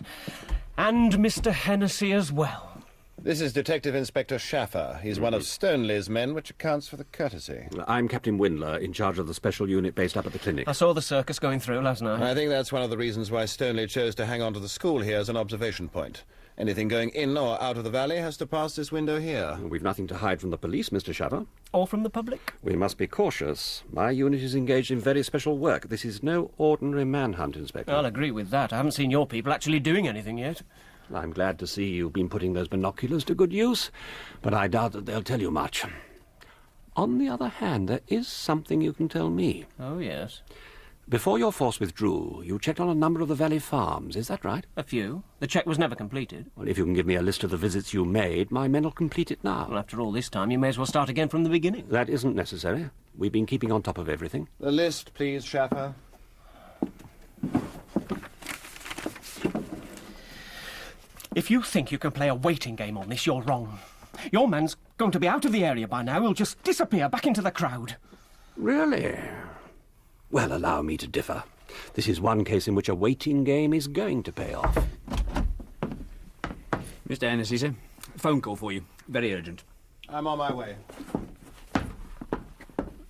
I: And Mr. Hennessy as well.
Q: This is Detective Inspector Schaffer. He's one of Stoneley's men, which accounts for the courtesy.
A: I'm Captain Windler, in charge of the special unit based up at the clinic.
I: I saw the circus going through last night.
Q: I think that's one of the reasons why Stoneley chose to hang on to the school here as an observation point. Anything going in or out of the valley has to pass this window here.
A: We've nothing to hide from the police, Mr. Schaffer.
I: Or from the public?
A: We must be cautious. My unit is engaged in very special work. This is no ordinary manhunt, Inspector.
I: I'll agree with that. I haven't seen your people actually doing anything yet.
A: I'm glad to see you've been putting those binoculars to good use, but I doubt that they'll tell you much. On the other hand, there is something you can tell me.
I: Oh, yes.
A: Before your force withdrew, you checked on a number of the valley farms, is that right?
I: A few. The check was never completed.
A: Well, if you can give me a list of the visits you made, my men will complete it now.
I: Well, after all this time, you may as well start again from the beginning.
A: That isn't necessary. We've been keeping on top of everything.
Q: The list, please, Schaffer.
I: If you think you can play a waiting game on this, you're wrong. Your man's going to be out of the area by now. He'll just disappear back into the crowd.
A: Really? Well, allow me to differ. This is one case in which a waiting game is going to pay off.
J: Mr. Hennessy, sir. Phone call for you. Very urgent.
Q: I'm on my way.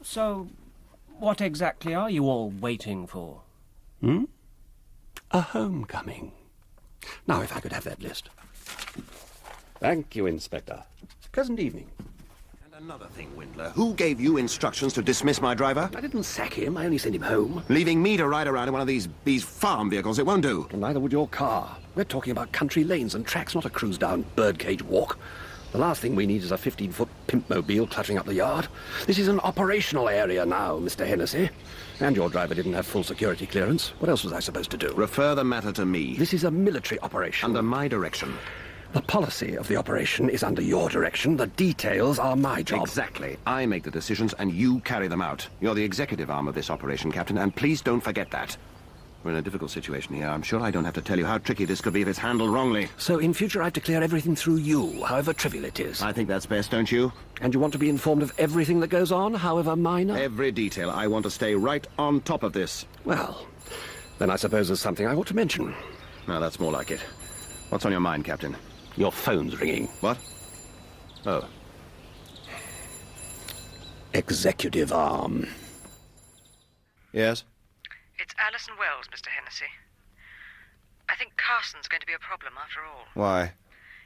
I: So, what exactly are you all waiting for?
A: A homecoming. Now, if I could have that list. Thank you, Inspector. Pleasant evening.
Q: And another thing, Windler. Who gave you instructions to dismiss my driver?
A: I didn't sack him. I only sent him home.
Q: Leaving me to ride around in one of these farm vehicles, it won't do.
A: And neither would your car. We're talking about country lanes and tracks, not a cruise-down birdcage walk. The last thing we need is a 15-foot pimpmobile cluttering up the yard. This is an operational area now, Mr. Hennessy. And your driver didn't have full security clearance. What else was I supposed to do?
Q: Refer the matter to me.
A: This is a military operation.
Q: Under my direction.
A: The policy of the operation is under your direction. The details are my job.
Q: Exactly. I make the decisions and you carry them out. You're the executive arm of this operation, Captain, and please don't forget that. We're in a difficult situation here. I'm sure I don't have to tell you how tricky this could be if it's handled wrongly.
A: So in future I have to clear everything through you, however trivial it is.
Q: I think that's best, don't you?
A: And you want to be informed of everything that goes on, however minor?
Q: Every detail. I want to stay right on top of this.
A: Well, then I suppose there's something I ought to mention.
Q: Now, that's more like it. What's on your mind, Captain?
A: Your phone's ringing.
Q: What? Oh.
A: Executive arm.
Q: Yes?
E: It's Alison Wells, Mr. Hennessy. I think Carson's going to be a problem after all.
Q: Why?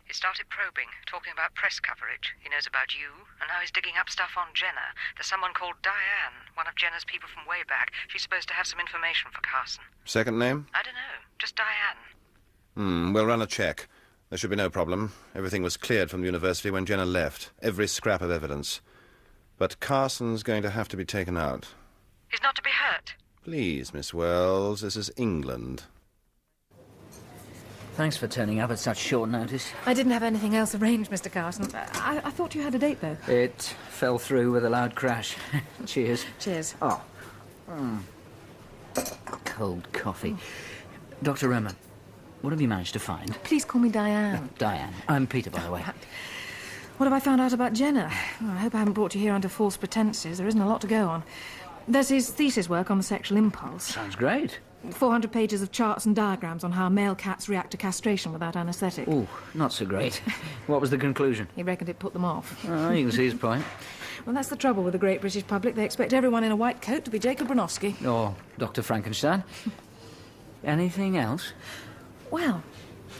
E: He started probing, talking about press coverage. He knows about you, and now he's digging up stuff on Jenner. There's someone called Diane, one of Jenner's people from way back. She's supposed to have some information for Carson.
Q: Second name?
E: I don't know. Just Diane.
Q: We'll run a check. There should be no problem. Everything was cleared from the university when Jenner left. Every scrap of evidence. But Carson's going to have to be taken out.
E: He's not to be hurt.
Q: Please, Miss Wells, this is England.
H: Thanks for turning up at such short notice.
G: I didn't have anything else arranged, Mr. Carson. I thought you had a date, though.
H: It fell through with a loud crash. Cheers.
G: Cheers.
H: Oh. Cold coffee. Dr. Roman, what have you managed to find?
G: Please call me Diane.
H: Diane. I'm Peter, by the way.
K: What have I found out about Jenner? Well, I hope I haven't brought you here under false pretenses. There isn't a lot to go on. There's his thesis work on the sexual impulse.
H: Sounds great.
K: 400 pages of charts and diagrams on how male cats react to castration without anaesthetic.
H: Ooh, not so great. What was the conclusion?
K: He reckoned it put them off.
H: Oh, you can see his point.
K: Well, that's the trouble with the great British public. They expect everyone in a white coat to be Jacob Bronowski.
H: Or Dr. Frankenstein. Anything else?
K: Well,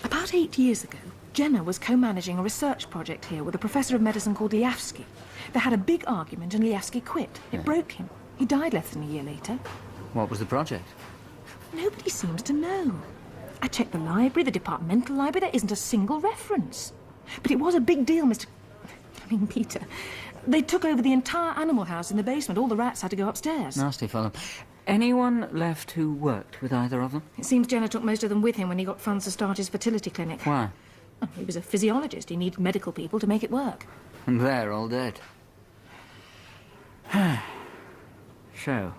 K: about 8 years ago, Jenner was co-managing a research project here with a professor of medicine called Liavsky. They had a big argument and Liavsky quit. It broke him. He died less than a year later.
H: What was the project?
K: Nobody seems to know. I checked the library, the departmental library. There isn't a single reference. But it was a big deal, Peter. They took over the entire animal house in the basement. All the rats had to go upstairs.
H: Nasty fellow. Anyone left who worked with either of them?
K: It seems Jenner took most of them with him when he got funds to start his fertility clinic.
H: Why?
K: Well, he was a physiologist. He needed medical people to make it work.
H: And they're all dead. So,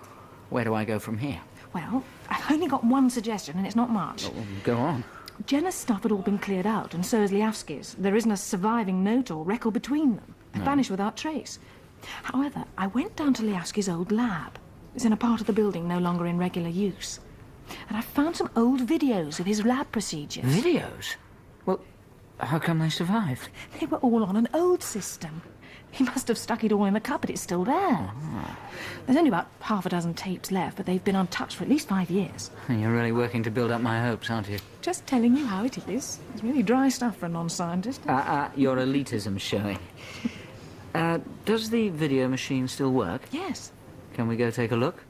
H: where do I go from here?
K: Well, I've only got one suggestion, and it's not much.
H: Well, go on.
K: Jenner's stuff had all been cleared out, and so is Liavsky's. There isn't a surviving note or record between them. They vanished without trace. However, I went down to Liavsky's old lab. It's in a part of the building no longer in regular use. And I found some old videos of his lab procedures.
H: Videos? Well, how come they survived?
K: They were all on an old system. He must have stuck it all in a cupboard. It's still there. There's only about half a dozen tapes left, but they've been untouched for at least 5 years.
H: You're really working to build up my hopes, aren't you?
K: Just telling you how it is. It's really dry stuff for a non-scientist.
H: Your elitism's showing. Does the video machine still work?
K: Yes.
H: Can we go take a look?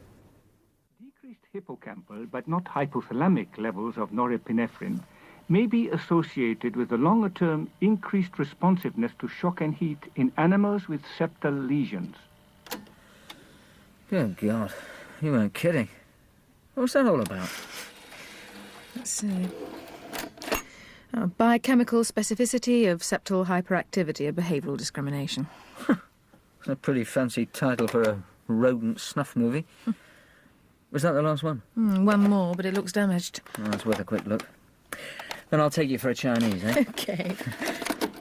V: Decreased hippocampal, but not hypothalamic levels of norepinephrine may be associated with the longer-term increased responsiveness to shock and heat in animals with septal lesions.
H: Good God, you weren't kidding. What's that all about?
K: Let's see. Biochemical specificity of septal hyperactivity, a behavioural discrimination.
H: It's a pretty fancy title for a rodent snuff movie. Was that the last one?
K: One more, but it looks damaged.
H: Oh, it's worth a quick look. Then I'll take you for a Chinese, eh?
K: OK.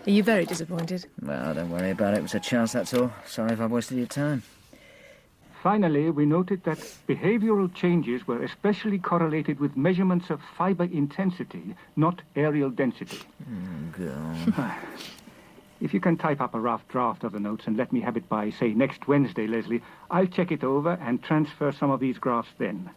K: Are you very disappointed?
H: Well, don't worry about it. It was a chance, that's all. Sorry if I've wasted your time.
V: Finally, we noted that behavioral changes were especially correlated with measurements of fiber intensity, not aerial density.
H: God.
V: If you can type up a rough draft of the notes and let me have it by, say, next Wednesday, Leslie, I'll check it over and transfer some of these graphs then.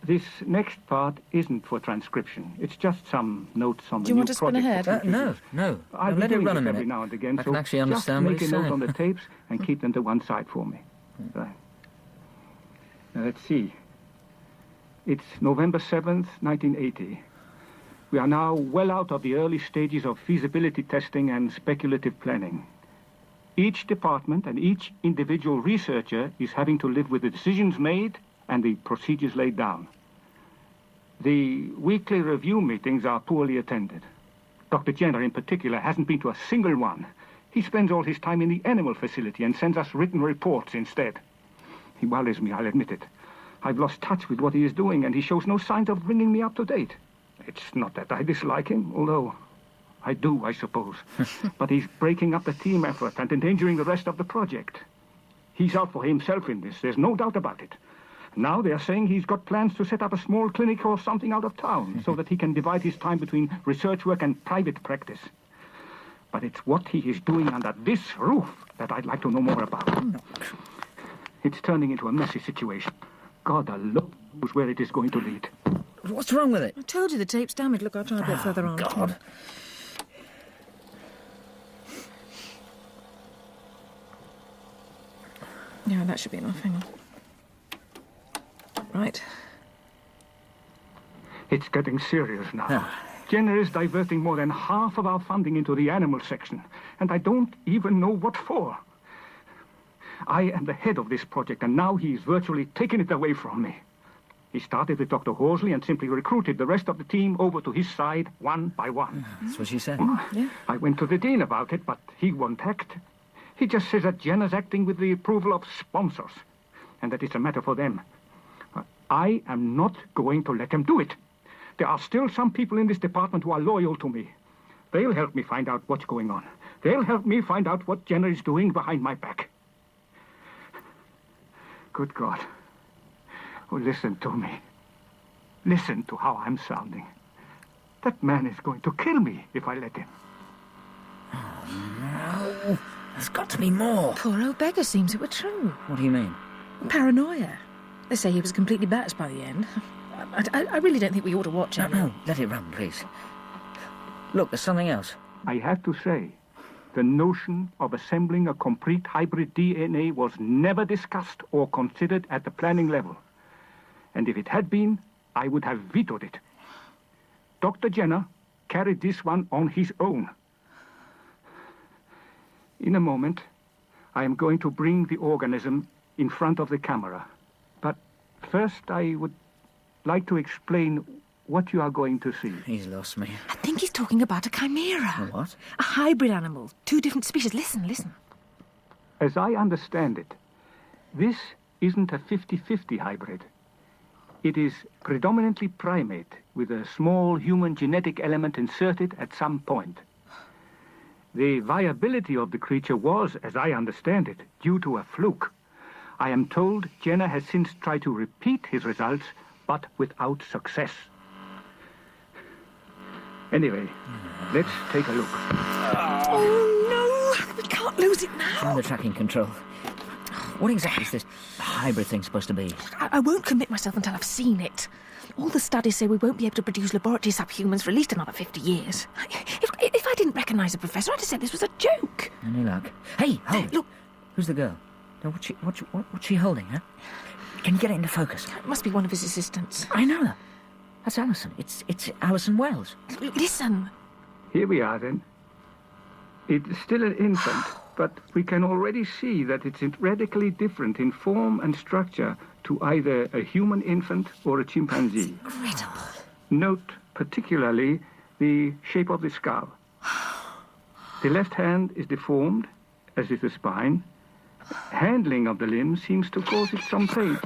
V: This next part isn't for transcription. It's just some notes on the new project.
K: Do you want to spin ahead?
H: No.
V: I'll
H: let it run a minute.
V: Every now and again,
H: I can actually understand what he's
V: just make a note
H: saying.
V: on the tapes and keep them to one side for me. Right. Now, let's see. It's November 7th, 1980. We are now well out of the early stages of feasibility testing and speculative planning. Each department and each individual researcher is having to live with the decisions made and the procedures laid down. The weekly review meetings are poorly attended. Dr. Jenner, in particular, hasn't been to a single one. He spends all his time in the animal facility and sends us written reports instead. He worries me, I'll admit it. I've lost touch with what he is doing, and he shows no signs of bringing me up to date. It's not that I dislike him, although I do, I suppose. But he's breaking up the team effort and endangering the rest of the project. He's out for himself in this, there's no doubt about it. Now they're saying he's got plans to set up a small clinic or something out of town so that he can divide his time between research work and private practice. But it's what he is doing under this roof that I'd like to know more about. It's turning into a messy situation. God alone knows where it is going to lead.
H: What's wrong with it?
K: I told you the tape's damaged. Look, I'll try a bit further on.
H: God.
K: Yeah, that should be enough. Hang on. Right.
V: It's getting serious now. Jenner is diverting more than half of our funding into the animal section, and I don't even know what for. I am the head of this project, and now he's virtually taken it away from me. He started with Dr. Horsley and simply recruited the rest of the team over to his side one by one.
H: That's what she said.
K: Yeah.
V: I went to the dean about it, but he won't act. He just says that Jenner's acting with the approval of sponsors, and that it's a matter for them. I am not going to let him do it. There are still some people in this department who are loyal to me. They'll help me find out what's going on. They'll help me find out what Jenna is doing behind my back. Good God. Oh, listen to me. Listen to how I'm sounding. That man is going to kill me if I let him.
H: No, there's got to be more.
K: Poor old beggar, seems it were true.
H: What do you mean?
K: Paranoia. They say he was completely battered by the end. I really don't think we ought to watch him.
H: No, let it run, please. Look, there's something else.
V: I have to say, the notion of assembling a complete hybrid DNA was never discussed or considered at the planning level. And if it had been, I would have vetoed it. Dr. Jenner carried this one on his own. In a moment, I am going to bring the organism in front of the camera. But first, I would like to explain what you are going to see.
H: He's lost me.
K: I think he's talking about a chimera.
H: A what?
K: A hybrid animal. 2 different species. Listen.
V: As I understand it, this isn't a 50-50 hybrid. It is predominantly primate, with a small human genetic element inserted at some point. The viability of the creature was, as I understand it, due to a fluke. I am told Jenner has since tried to repeat his results, but without success. Anyway, let's take a look.
K: Oh, no! We can't lose it now.
H: Find the tracking control. What exactly is this hybrid thing supposed to be?
K: I won't commit myself until I've seen it. All the studies say we won't be able to produce laboratory subhumans for at least another 50 years. If I didn't recognise the professor, I'd have said this was a joke.
H: Any luck? Hey, hold.
K: Look.
H: Who's the girl? No, what's she holding, huh? Can you get it into focus?
K: It must be one of his assistants.
H: I know her. That's Alison. It's Alison Wells.
K: Listen.
V: Here we are, then. It's still an infant, but we can already see that it's radically different in form and structure to either a human infant or a chimpanzee.
K: Incredible.
V: Note particularly the shape of the skull. The left hand is deformed, as is the spine. Handling of the limb seems to cause it some pain.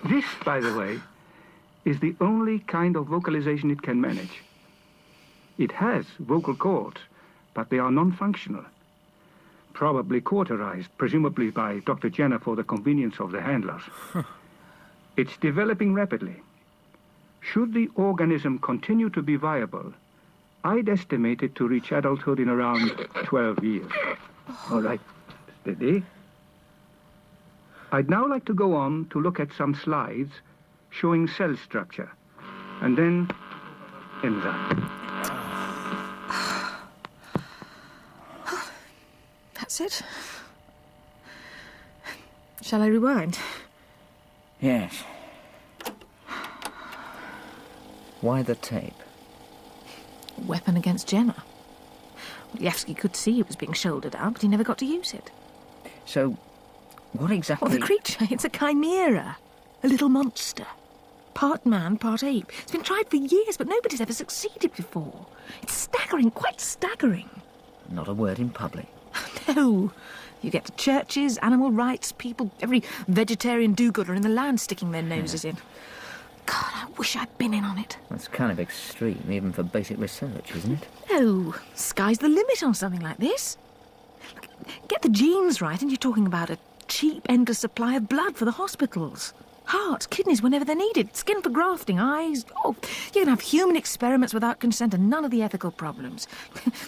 V: This, by the way, is the only kind of vocalization it can manage. It has vocal cords, but they are non-functional. Probably cauterized, presumably by Dr. Jenner for the convenience of the handlers. It's developing rapidly. Should the organism continue to be viable, I'd estimate it to reach adulthood in around 12 years. All right, steady. I'd now like to go on to look at some slides showing cell structure, and then enzyme.
K: That's it. Shall I rewind?
H: Yes. Why the tape?
K: Weapon against Jenna. Yevsky could see it was being shouldered out, but he never got to use it.
H: So, what exactly...
K: Well, the creature, it's a chimera. A little monster. Part man, part ape. It's been tried for years, but nobody's ever succeeded before. It's staggering, quite staggering.
H: Not a word in public.
K: No. You get the churches, animal rights people, every vegetarian do-gooder in the land sticking their noses in. God, I wish I'd been in on it.
H: That's kind of extreme, even for basic research, isn't it?
K: No. Sky's the limit on something like this. Look, get the genes right and you're talking about a cheap, endless supply of blood for the hospitals. Hearts, kidneys whenever they're needed, skin for grafting, eyes. Oh, you can have human experiments without consent and none of the ethical problems.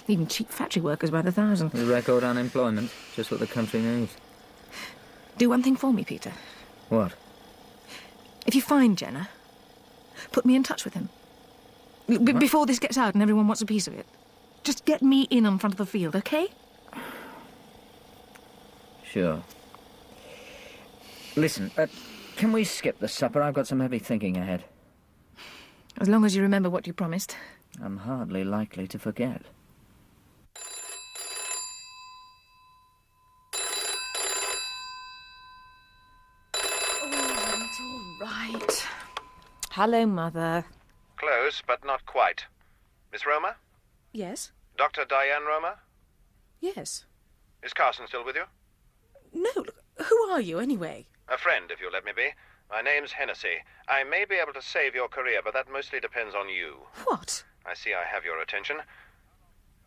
K: Even cheap factory workers by the thousand.
H: With record unemployment, just what the country needs.
K: Do one thing for me, Peter.
H: What?
K: If you find Jenner, put me in touch with him. Before this gets out and everyone wants a piece of it. Just get me in on front of the field, OK?
H: Sure. Listen, can we skip the supper? I've got some heavy thinking ahead.
K: As long as you remember what you promised.
H: I'm hardly likely to forget.
K: Oh, it's all right. Hello, Mother.
Q: Close, but not quite. Miss Roma?
K: Yes?
Q: Dr. Diane Roma?
K: Yes.
Q: Is Carson still with you?
K: No, look, who are you, anyway?
Q: A friend, if you'll let me be. My name's Hennessy. I may be able to save your career, but that mostly depends on you.
K: What?
Q: I see I have your attention.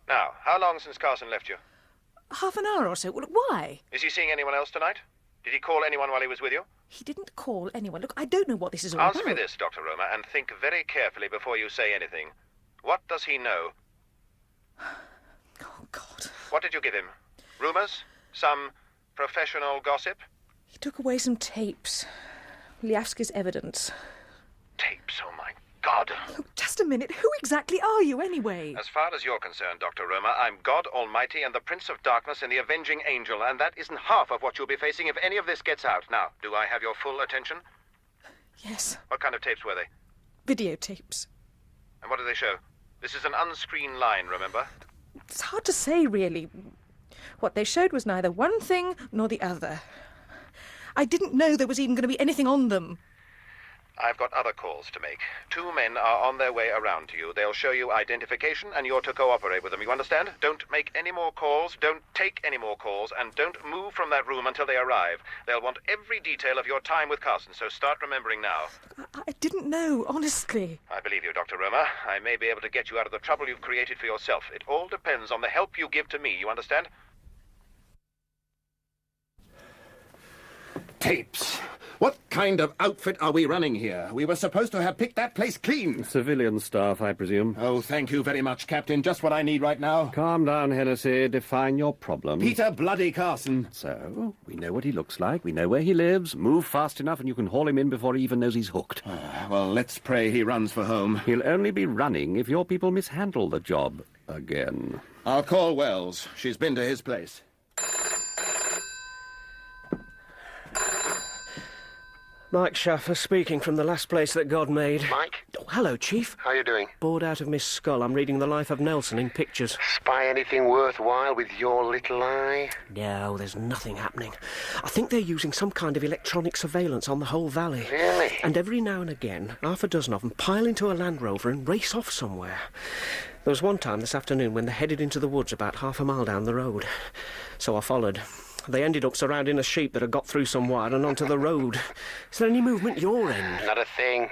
Q: Now, how long since Carson left you?
K: half an hour or so. Well, why?
Q: Is he seeing anyone else tonight? Did he call anyone while he was with you?
K: He didn't call anyone. Look, I don't know what this is all about.
Q: Answer me this, Dr. Roma, and think very carefully before you say anything. What does he know?
K: Oh, God.
Q: What did you give him? Rumours? Some professional gossip?
K: He took away some tapes. Liavsky's evidence.
Q: Tapes, oh my God.
K: Look, just a minute. Who exactly are you, anyway?
Q: As far as you're concerned, Dr. Roma, I'm God Almighty and the Prince of Darkness and the Avenging Angel, and that isn't half of what you'll be facing if any of this gets out. Now, do I have your full attention?
K: Yes.
Q: What kind of tapes were they?
K: Videotapes.
Q: And what do they show? This is an unscreened line, remember?
K: It's hard to say, really. What they showed was neither one thing nor the other. I didn't know there was even going to be anything on them.
Q: I've got other calls to make. 2 men are on their way around to you. They'll show you identification, and you're to cooperate with them. You understand? Don't make any more calls, don't take any more calls, and don't move from that room until they arrive. They'll want every detail of your time with Carson, so start remembering now.
K: I didn't know, honestly.
Q: I believe you, Dr. Roma. I may be able to get you out of the trouble you've created for yourself. It all depends on the help you give to me, you understand?
A: Tapes. What kind of outfit are we running here? We were supposed to have picked that place clean.
I: Civilian staff, I presume.
A: Oh, thank you very much, Captain. Just what I need right now.
I: Calm down, Hennessy. Define your problem.
A: Peter Bloody Carson.
I: So, we know what he looks like. We know where he lives. Move fast enough and you can haul him in before he even knows he's hooked.
A: Well, let's pray he runs for home.
I: He'll only be running if your people mishandle the job again.
A: I'll call Wells. She's been to his place.
I: Mike Schaffer speaking from the last place that God made.
M: Mike?
I: Oh, hello, Chief.
M: How you doing?
I: Bored out of my skull. I'm reading The Life of Nelson in pictures.
M: Spy anything worthwhile with your little eye?
I: No, there's nothing happening. I think they're using some kind of electronic surveillance on the whole valley.
M: Really?
I: And every now and again, half a dozen of them pile into a Land Rover and race off somewhere. There was one time this afternoon when they headed into the woods about half a mile down the road. So I followed. They ended up surrounding a sheep that had got through some wire and onto the road. Is there any movement your end?
M: Not a thing.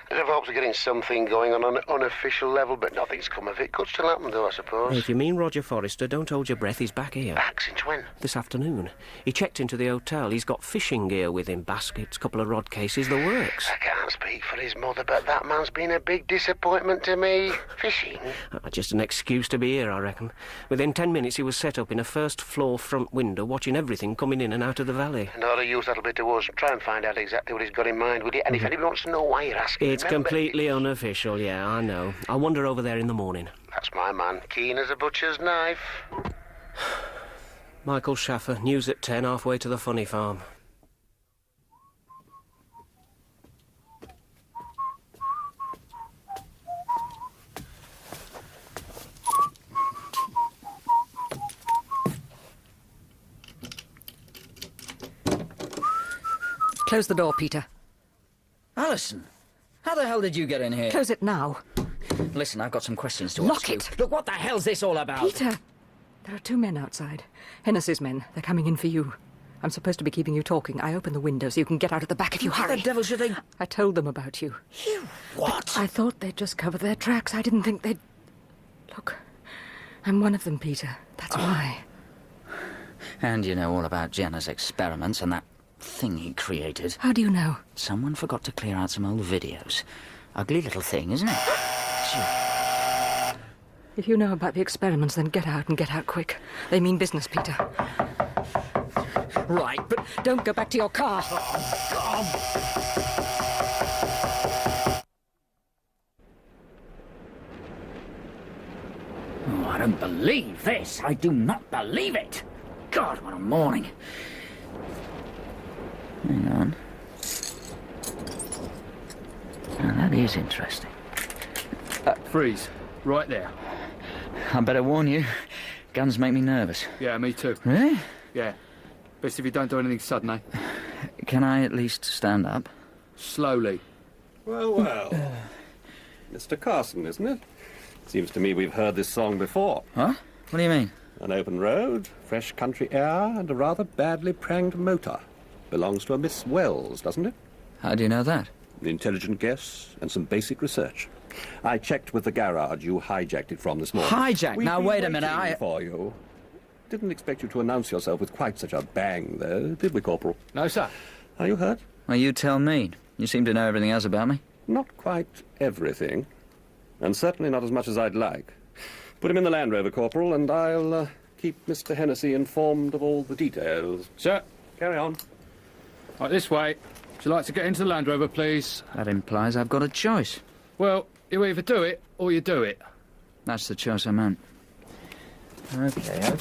M: I'd have hopes of getting something going on an unofficial level, but nothing's come of it. Could still happen, though, I suppose.
I: If you mean Roger Forrester, don't hold your breath. He's back here.
M: Back since when?
I: This afternoon. He checked into the hotel. He's got fishing gear with him, baskets, couple of rod cases, the works.
M: I can't speak for his mother, but that man's been a big disappointment to me. Fishing?
I: Just an excuse to be here, I reckon. Within 10 minutes, he was set up in a first-floor front window, watching everything coming in and out of the valley.
M: And ought to use that'll be to us. Try and find out exactly what he's got in mind with you. And if anybody wants to know why you're asking,
I: It's completely unofficial, yeah, I know. I'll wander over there in the morning.
M: That's my man, keen as a butcher's knife.
I: Michael Schaffer, news at 10, halfway to the funny farm.
B: Close the door, Peter.
H: Alison, how the hell did you get in here?
B: Close it now.
H: Listen, I've got some questions to
B: Lock
H: ask you.
B: it.
H: Look, what the hell's this all about?
B: Peter! There are 2 men outside. Hennessy's men. They're coming in for you. I'm supposed to be keeping you talking. I opened the window so you can get out at the back if you hurry.
H: What the devil should they...
B: I told them about you.
H: You what?
B: I thought they'd just cover their tracks. I didn't think they'd... Look, I'm one of them, Peter. That's why.
H: And you know all about Jenner's experiments and that thing he created.
B: How do you know?
H: Someone forgot to clear out some old videos. Ugly little thing, isn't it?
B: If you know about the experiments, then get out and get out quick. They mean business, Peter.
H: Right, but
B: don't go back to your car.
H: Oh, I don't believe this. I do not believe it. God, what a morning. Hang on. Now, that is interesting.
L: Freeze. Right there.
H: I better warn you. Guns make me nervous.
L: Yeah, me too.
H: Really?
L: Yeah. Best if you don't do anything sudden, eh?
H: Can I at least stand up?
L: Slowly.
I: Well. Mr. Carson, isn't it? Seems to me we've heard this song before.
H: Huh? What do you mean?
I: An open road, fresh country air, and a rather badly pranged motor. Belongs to a Miss Wells, doesn't it?
H: How do you know that?
I: An intelligent guess and some basic research. I checked with the garage you hijacked it from this morning.
H: Hijacked? Now, wait a minute,
I: for you.
A: Didn't expect you to announce yourself with quite such a bang, though, did we, Corporal?
L: No, sir.
A: Are you hurt?
H: Well, you tell me. You seem to know everything else about me.
A: Not quite everything. And certainly not as much as I'd like. Put him in the Land Rover, Corporal, and I'll keep Mr. Hennessy informed of all the details.
L: Sir.
A: Carry on.
L: Right, this way. Would you like to get into the Land Rover, please?
H: That implies I've got a choice.
L: Well, you either do it or you do it.
H: That's the choice I meant. Okay.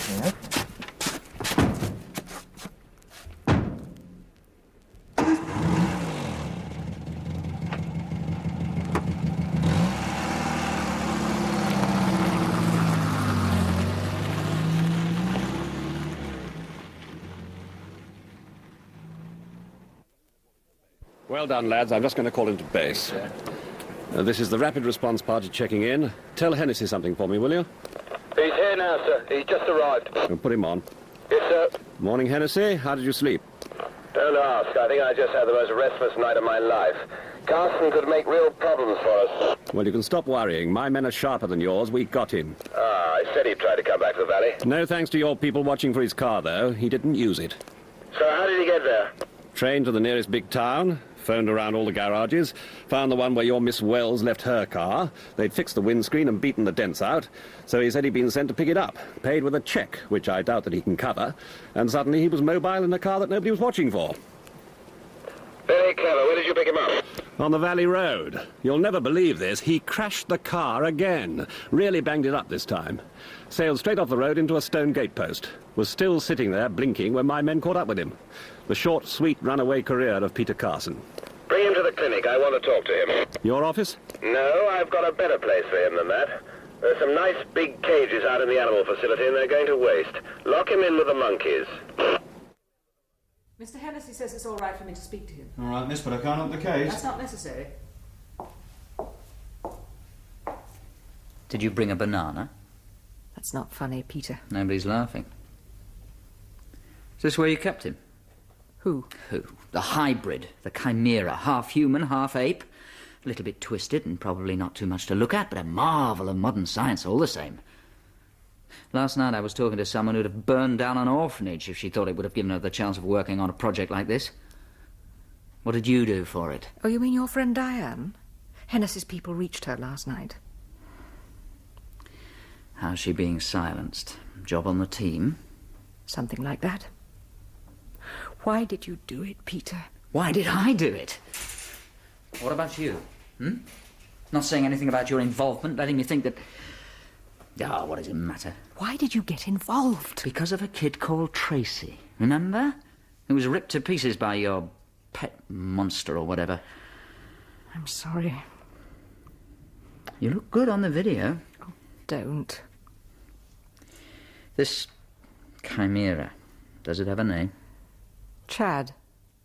A: Well done, lads. I'm just going to call into base. This is the rapid response party checking in. Tell Hennessy something for me, will you?
R: He's here now, sir. He's just arrived.
A: Well, put him on.
R: Yes, sir.
A: Morning, Hennessy. How did you sleep?
R: Don't ask. I think I just had the most restless night of my life. Carson could make real problems for us.
A: Well, you can stop worrying. My men are sharper than yours. We got him.
R: I said he'd try to come back to the valley.
A: No thanks to your people watching for his car, though. He didn't use it.
R: So how did he get there?
A: Train to the nearest big town, phoned around all the garages, found the one where your Miss Wells left her car. They'd fixed the windscreen and beaten the dents out, so he said he'd been sent to pick it up, paid with a cheque, which I doubt that he can cover, and suddenly he was mobile in a car that nobody was watching for.
R: Very clever. Where did you pick him up?
A: On the Valley Road. You'll never believe this. He crashed the car again. Really banged it up this time. Sailed straight off the road into a stone gatepost. Was still sitting there, blinking, when my men caught up with him. The short, sweet, runaway career of Peter Carson.
R: Bring him to the clinic. I want to talk to him.
A: Your office?
R: No, I've got a better place for him than that. There's some nice big cages out in the animal facility, and they're going to waste. Lock him in with the monkeys.
B: Mr. Hennessy says it's all right for me to speak to him.
O: All right, miss, but I can't open the cage.
B: That's not necessary.
H: Did you bring a banana?
B: That's not funny, Peter.
H: Nobody's laughing. Is this where you kept him?
B: Who?
H: Who? The hybrid, the Chimera, half human, half ape. A little bit twisted and probably not too much to look at, but a marvel of modern science all the same. Last night I was talking to someone who'd have burned down an orphanage if she thought it would have given her the chance of working on a project like this. What did you do for it?
B: Oh, you mean your friend Diane? Hennessy's people reached her last night.
H: How's she being silenced? Job on the team?
B: Something like that. Why did you do it, Peter?
H: Why did I do it? What about you? Not saying anything about your involvement, letting me think that... Oh, what does it matter?
B: Why did you get involved?
H: Because of a kid called Tracy. Remember? Who was ripped to pieces by your pet monster or whatever.
B: I'm sorry.
H: You look good on the video.
B: Oh, don't.
H: This Chimera, does it have a name?
B: Chad,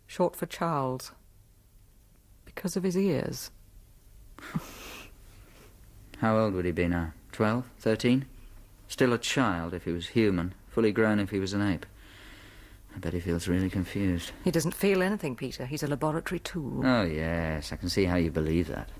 B: short for Charles. Because of his ears.
H: How old would he be now? 12? 13? Still a child if he was human, fully grown if he was an ape. I bet he feels really confused.
B: He doesn't feel anything, Peter. He's a laboratory tool.
H: Oh, yes, I can see how you believe that.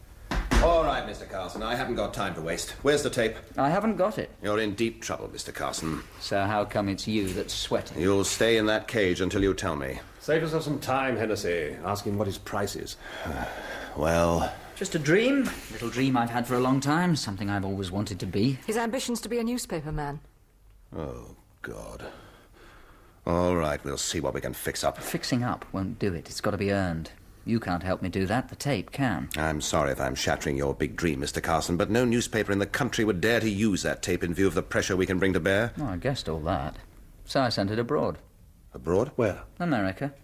Q: All right, Mr. Carson, I haven't got time to waste. Where's the tape?
H: I haven't got it.
Q: You're in deep trouble, Mr. Carson.
H: So how come it's you that's sweating?
Q: You'll stay in that cage until you tell me.
A: Save yourself some time, Hennessy. Ask him what his price is.
Q: Well...
H: Just a dream. Little dream I've had for a long time. Something I've always wanted to be.
B: His ambition's to be a newspaper man.
Q: Oh, God. All right, we'll see what we can fix up.
H: Fixing up won't do it. It's got to be earned. You can't help me do that. The tape can.
Q: I'm sorry if I'm shattering your big dream, Mr. Carson, but no newspaper in the country would dare to use that tape in view of the pressure we can bring to bear.
H: Oh, I guessed all that. So I sent it abroad.
Q: Abroad? Where?
H: America.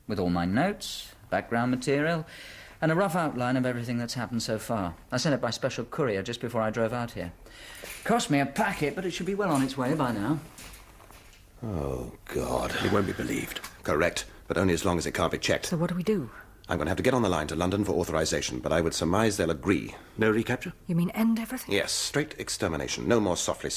H: With all my notes, background material, and a rough outline of everything that's happened so far. I sent it by special courier just before I drove out here. Cost me a packet, but it should be well on its way by now.
Q: Oh, God. It won't be believed. Correct, but only as long as it can't be checked.
B: So what do we do?
Q: I'm going to have to get on the line to London for authorization, but I would surmise they'll agree. No recapture?
B: You mean end everything?
Q: Yes, straight extermination. No more softly.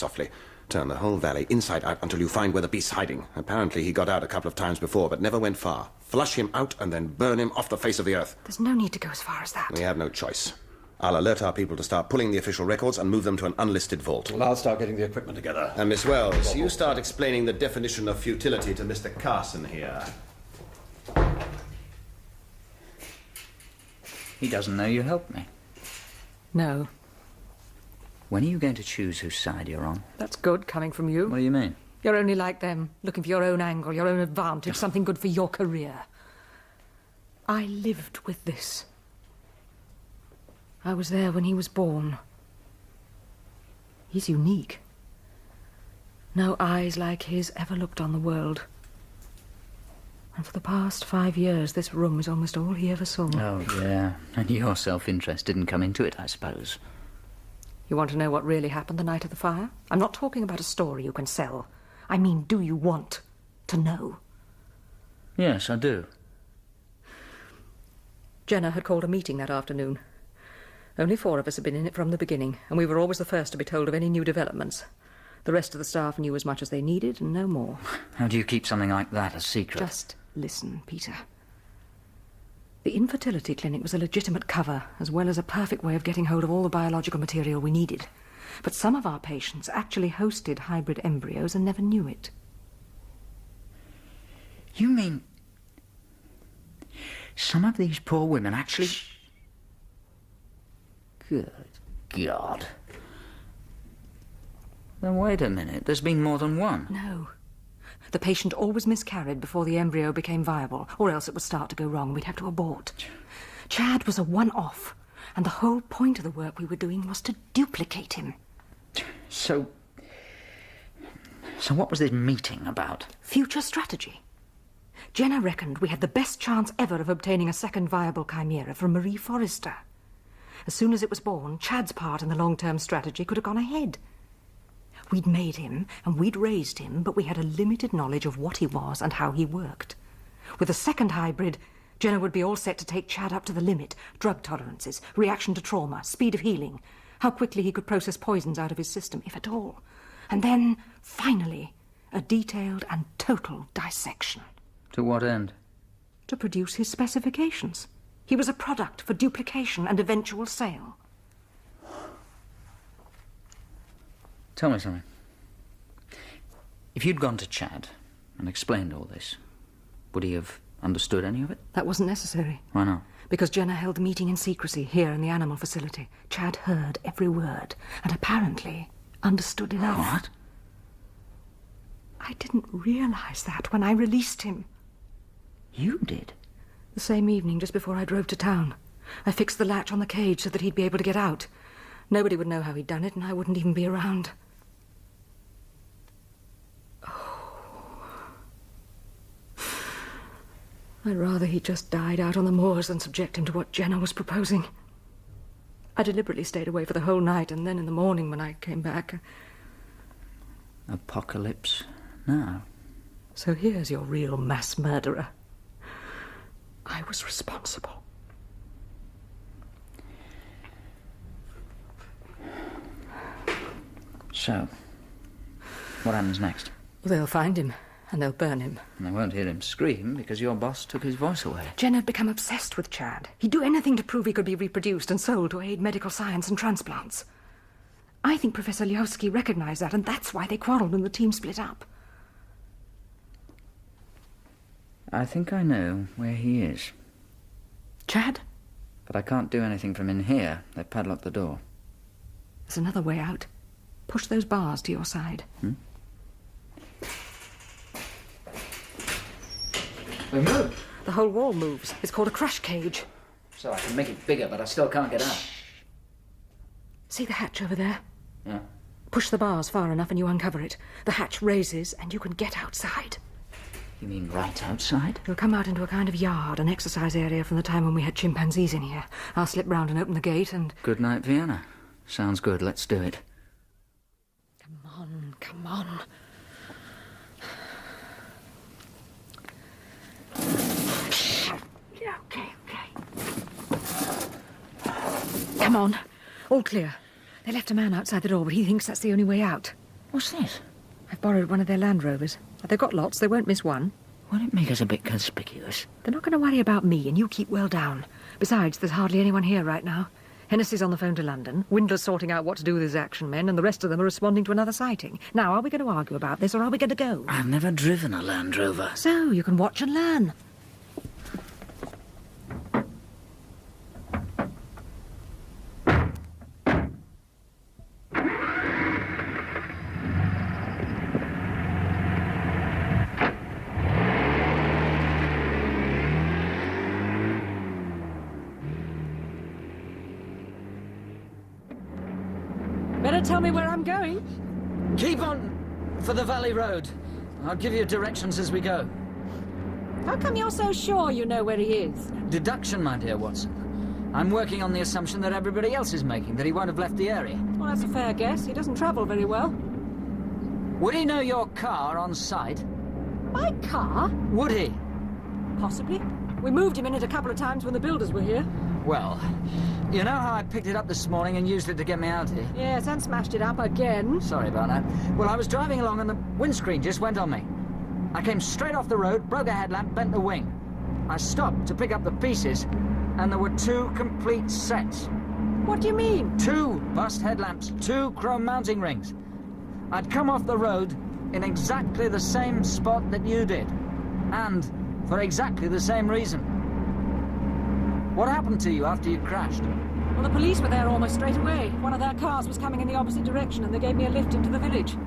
Q: Turn the whole valley inside out until you find where the beast's hiding. Apparently he got out a couple of times before, but never went far. Flush him out and then burn him off the face of the earth.
B: There's no need to go as far as that.
Q: We have no choice. I'll alert our people to start pulling the official records and move them to an unlisted vault.
A: Well, I'll start getting the equipment together.
Q: And Miss Wells, you start explaining the definition of futility to Mr. Carson here.
H: He doesn't know you helped me.
B: No.
H: When are you going to choose whose side you're on?
B: That's good, coming from you.
H: What do you mean?
B: You're only like them, looking for your own angle, your own advantage, something good for your career. I lived with this. I was there when he was born. He's unique. No eyes like his ever looked on the world. And for the past 5 years, this room is almost all he ever saw.
H: Oh, yeah. And your self-interest didn't come into it, I suppose.
B: You want to know what really happened the night of the fire? I'm not talking about a story you can sell. I mean, do you want to know?
H: Yes, I do.
B: Jenna had called a meeting that afternoon. Only 4 of us had been in it from the beginning, and we were always the first to be told of any new developments. The rest of the staff knew as much as they needed and no more.
H: How do you keep something like that a secret?
B: Just listen, Peter. The infertility clinic was a legitimate cover, as well as a perfect way of getting hold of all the biological material we needed. But some of our patients actually hosted hybrid embryos and never knew it.
H: You mean some of these poor women actually... Shh. Good God. Then wait a minute, there's been more than one.
B: No. The patient always miscarried before the embryo became viable, or else it would start to go wrong. We'd have to abort. Chad was a one-off, and the whole point of the work we were doing was to duplicate him.
H: So what was this meeting about?
B: Future strategy. Jenna reckoned we had the best chance ever of obtaining a second viable chimera from Marie Forrester. As soon as it was born, Chad's part in the long-term strategy could have gone ahead. We'd made him, and we'd raised him, but we had a limited knowledge of what he was and how he worked. With a second hybrid, Jenna would be all set to take Chad up to the limit. Drug tolerances, reaction to trauma, speed of healing, how quickly he could process poisons out of his system, if at all. And then, finally, a detailed and total dissection.
H: To what end?
B: To produce his specifications. He was a product for duplication and eventual sale.
H: Tell me something. If you'd gone to Chad and explained all this, would he have understood any of it?
B: That wasn't necessary.
H: Why not?
B: Because Jenna held the meeting in secrecy here in the animal facility. Chad heard every word and apparently understood enough.
H: What?
B: I didn't realize that when I released him.
H: You did?
B: The same evening, just before I drove to town. I fixed the latch on the cage so that he'd be able to get out. Nobody would know how he'd done it, and I wouldn't even be around. I'd rather he just died out on the moors than subject him to what Jenna was proposing. I deliberately stayed away for the whole night, and then in the morning when I came back...
H: Apocalypse now.
B: So here's your real mass murderer. I was responsible.
H: So, what happens next?
B: They'll find him, and they'll burn him.
H: And they won't hear him scream because your boss took his voice away.
B: Jen had become obsessed with Chad. He'd do anything to prove he could be reproduced and sold to aid medical science and transplants. I think Professor Liowski recognized that, and that's why they quarreled and the team split up.
H: I think I know where he is.
B: Chad?
H: But I can't do anything from in here. They padlocked the door.
B: There's another way out. Push those bars to your side.
H: They move.
B: The whole wall moves. It's called a crush cage.
H: So I can make it bigger, but I still can't get out.
B: See the hatch over there?
H: Yeah.
B: Push the bars far enough and you uncover it. The hatch raises and you can get outside.
H: You mean right outside?
B: You'll come out into a kind of yard, an exercise area from the time when we had chimpanzees in here. I'll slip round and open the gate and...
H: Good night, Vienna. Sounds good. Let's do it.
B: Come on, come on. Okay. Come on. All clear. They left a man outside the door, but he thinks that's the only way out.
H: What's this?
B: I've borrowed one of their Land Rovers. They've got lots. They won't miss one.
H: Won't it make us a bit conspicuous?
B: They're not going to worry about me, and you keep well down. Besides, there's hardly anyone here right now. Hennessy's on the phone to London, Windler's sorting out what to do with his action men, and the rest of them are responding to another sighting. Now, are we going to argue about this, or are we going to go?
H: I've never driven a Land Rover.
B: So, you can watch and learn. Better tell me where I'm going.
H: Keep on for the Valley Road. I'll give you directions as we go.
B: How come you're so sure you know where he is?
H: Deduction, my dear Watson. I'm working on the assumption that everybody else is making, that he won't have left the area.
B: Well, that's a fair guess. He doesn't travel very well.
H: Would he know your car on site?
B: My car?
H: Would he?
B: Possibly. We moved him in it a couple of times when the builders were here.
H: Well, you know how I picked it up this morning and used it to get me out here?
B: Yes, and smashed it up again.
H: Sorry about that. Well, I was driving along and the windscreen just went on me. I came straight off the road, broke a headlamp, bent the wing. I stopped to pick up the pieces, and there were 2 complete sets.
B: What do you mean?
H: 2 bust headlamps, 2 chrome mounting rings. I'd come off the road in exactly the same spot that you did, and for exactly the same reason. What happened to you after you crashed?
B: Well, the police were there almost straight away. One of their cars was coming in the opposite direction, and they gave me a lift into the village.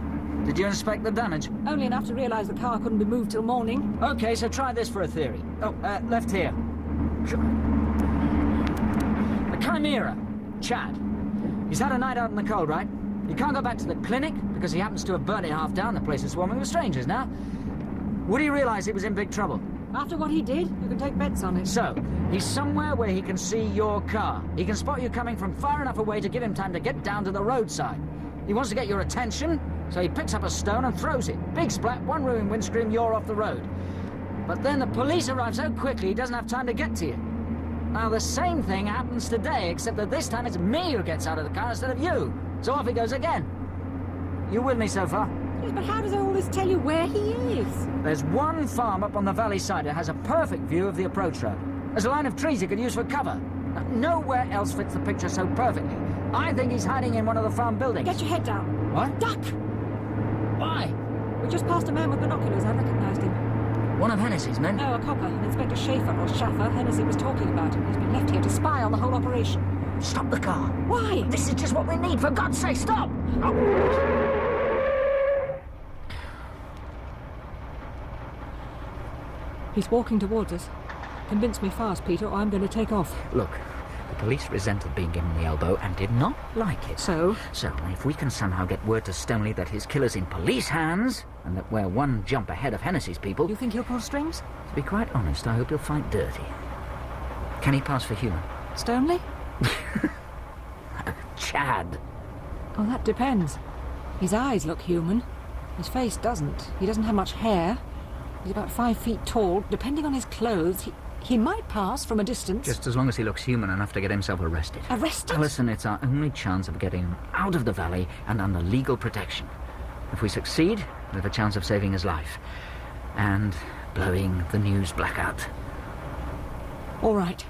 H: Did you inspect the damage?
B: Only enough to realise the car couldn't be moved till morning.
H: Okay, so try this for a theory. Oh, left here. The Chimera, Chad. He's had a night out in the cold, right? He can't go back to the clinic because he happens to have burnt it half down. The place is swarming with strangers now. Would he realise he was in big trouble?
B: After what he did, you can take bets on it.
H: So, he's somewhere where he can see your car. He can spot you coming from far enough away to give him time to get down to the roadside. He wants to get your attention, so he picks up a stone and throws it. Big splat, 1 ruined windscreen, you're off the road. But then the police arrive so quickly he doesn't have time to get to you. Now, the same thing happens today, except that this time it's me who gets out of the car instead of you. So off he goes again. You with me so far?
B: Yes, but how does all this tell you where he is?
H: There's one farm up on the valley side that has a perfect view of the approach road. There's a line of trees he could use for cover. Now, nowhere else fits the picture so perfectly. I think he's hiding in one of the farm buildings.
B: Get your head down.
H: What?
B: Duck!
H: Why?
B: We just passed a man with binoculars. I recognised him.
H: One of Hennessy's men?
B: No, a copper. An Inspector Schaefer or Schaffer. Hennessy was talking about him. He's been left here to spy on the whole operation.
H: Stop the car.
B: Why?
H: This is just what we need, for God's sake, stop! Oh.
B: He's walking towards us. Convince me fast, Peter, or I'm going to take off.
H: Look, the police resented being given the elbow and did not like it.
B: So?
H: So, if we can somehow get word to Stoneleigh that his killer's in police hands, and that we're 1 jump ahead of Hennessy's people...
B: You think he'll pull strings?
H: To be quite honest, I hope he'll fight dirty. Can he pass for human?
B: Stoneleigh?
H: Chad.
B: Oh, that depends. His eyes look human. His face doesn't. He doesn't have much hair. He's about 5 feet tall. Depending on his clothes, he might pass from a distance.
H: Just as long as he looks human enough to get himself arrested.
B: Arrested?
H: Listen, it's our only chance of getting him out of the valley and under legal protection. If we succeed, we have a chance of saving his life. And blowing the news blackout.
B: All right.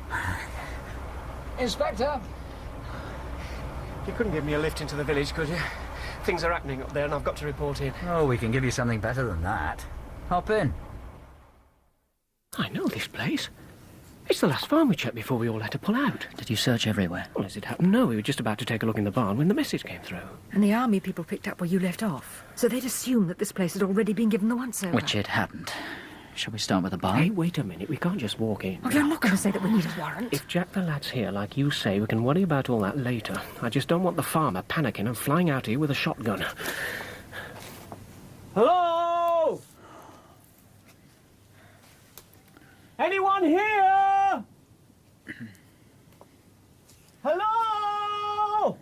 I: Inspector! You couldn't give me a lift into the village, could you? Things are happening up there and I've got to report in.
H: Oh, we can give you something better than that. Hop in.
I: I know this place. It's the last farm we checked before we all had to pull out.
H: Did you search everywhere?
I: Well, as it happened, no. We were just about to take a look in the barn when the message came through.
B: And the army people picked up where you left off. So they'd assume that this place had already been given the once-over.
H: Which it hadn't. Shall we start with the barn?
I: Hey, wait a minute. We can't just walk in.
B: Oh, you're not going to say that we need a warrant.
I: If Jack the lad's here, like you say, we can worry about all that later. I just don't want the farmer panicking and flying out here with a shotgun. Hello? Anyone here? Hello?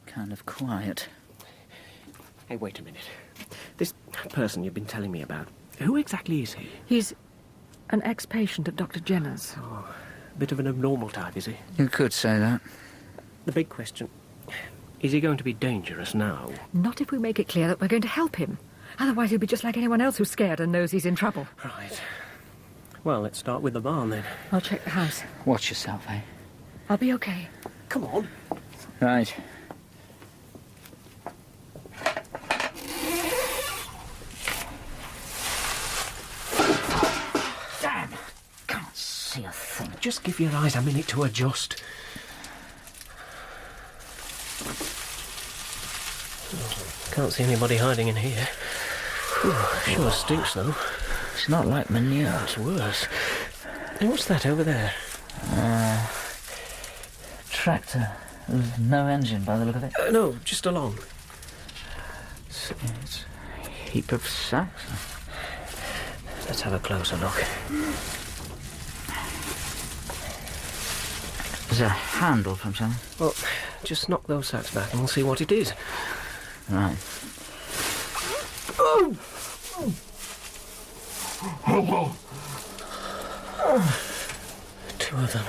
H: Kind of quiet.
I: Hey, wait a minute. This person you've been telling me about, who exactly is he?
B: He's an ex-patient of Dr. Jenner's.
I: Oh, a bit of an abnormal type, is he?
H: You could say that.
I: The big question, is he going to be dangerous now?
B: Not if we make it clear that we're going to help him. Otherwise he'll be just like anyone else who's scared and knows he's in trouble.
I: Right. Well, let's start with the barn, then.
B: I'll check the house.
H: Watch yourself, eh?
B: I'll be okay.
I: Come on.
H: Right.
I: Damn! Can't see a thing. Just give your eyes a minute to adjust. Can't see anybody hiding in here. Ooh, sure stinks, though.
H: It's not like manure.
I: It's worse. Hey, what's that over there?
H: Tractor. With no engine by the look of it.
I: No, just along.
H: It's a heap of sacks.
I: Let's have a closer look.
H: There's a handle from something.
I: Well, just knock those sacks back and we'll see what it is.
H: Right.
I: Oh! Two of them.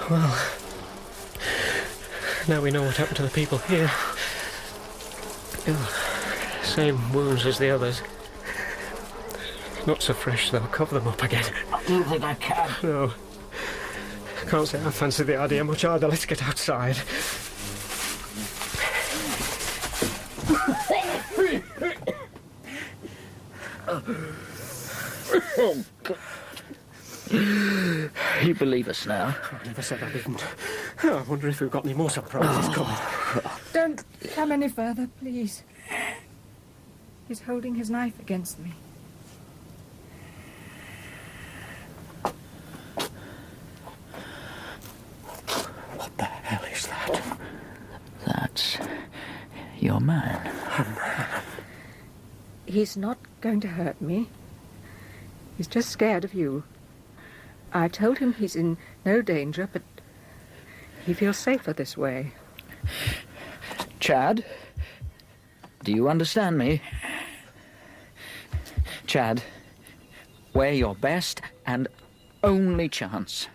I: Well, now we know what happened to the people here. Same wounds as the others. Not so fresh, though. Cover them up again.
H: I don't think I can.
I: No. Can't say I fancy the idea much either. Let's get outside.
H: Oh, God. You believe us now?
I: I never said I didn't. I wonder if we've got any more surprises coming.
B: Don't come any further, please. He's holding his knife against me.
I: What the hell is that?
H: That's your man.
B: He's not going to hurt me. He's just scared of you. I told him he's in no danger, but he feels safer this way.
H: Chad? Do you understand me? Chad, we're your best and only chance.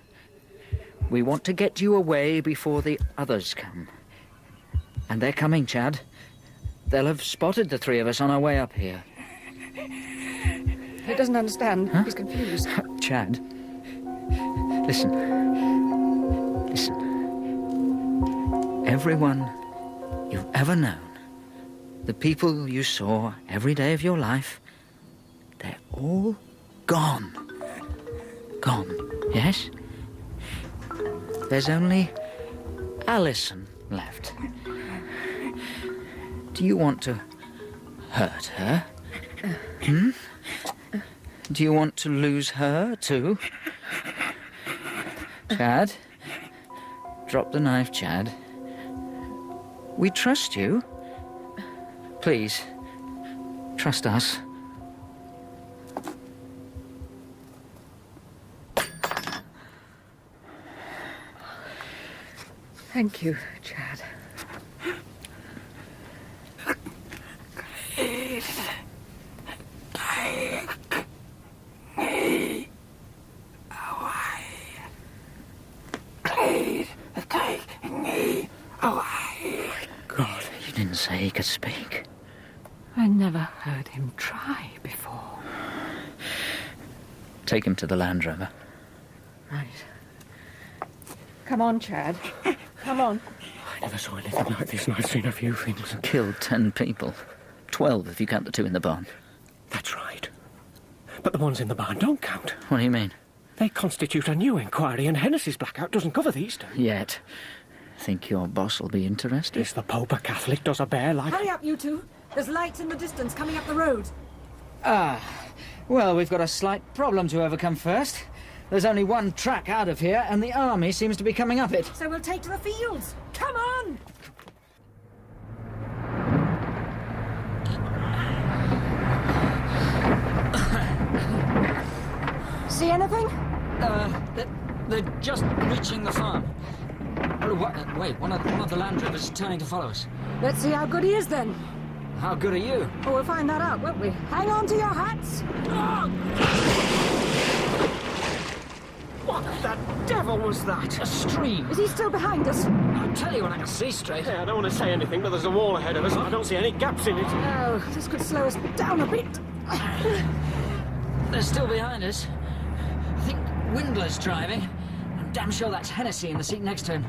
H: We want to get you away before the others come. And they're coming, Chad. They'll have spotted the three of us on our way up here.
B: He doesn't understand. Huh? He's confused.
H: Chad, listen. Listen. Everyone you've ever known, the people you saw every day of your life, they're all gone. Gone, yes? There's only Alison left. Do you want to hurt her? Hmm? Do you want to lose her, too? Chad? Drop the knife, Chad. We trust you. Please, trust us.
B: Thank you, Chad.
H: God, you didn't say he could speak.
B: I never heard him try before.
H: Take him to the Land Rover.
B: Right. Come on, Chad. Come on.
I: I never saw anything like this, and I've seen a few things.
H: Killed 10 people. 12 if you count the two in the barn.
I: That's right. But the ones in the barn don't count.
H: What do you mean?
I: They constitute a new inquiry, and Hennessy's blackout doesn't cover these two.
H: Yet. Think your boss will be interested?
I: Is the Pope a Catholic? Does a bear like...
B: Hurry up, you two. There's lights in the distance coming up the road.
H: Well, we've got a slight problem to overcome first. There's only one track out of here, and the army seems to be coming up it.
B: So we'll take to the fields. Come on! See anything?
H: They're just reaching the farm. Oh, wait, one of the Land Rovers is turning to follow us.
B: Let's see how good he is, then.
H: How good are you?
B: Oh, we'll find that out, won't we? Hang on to your hats!
I: What the devil was that?
H: A stream.
B: Is he still behind us?
H: I'll tell you when I can see straight.
I: Yeah, I don't want to say anything, but there's a wall ahead of us, and I don't see any gaps in it.
B: Oh, this could slow us down a bit.
H: They're still behind us. I think Windler's driving. damn sure that's Hennessy in the seat next to him.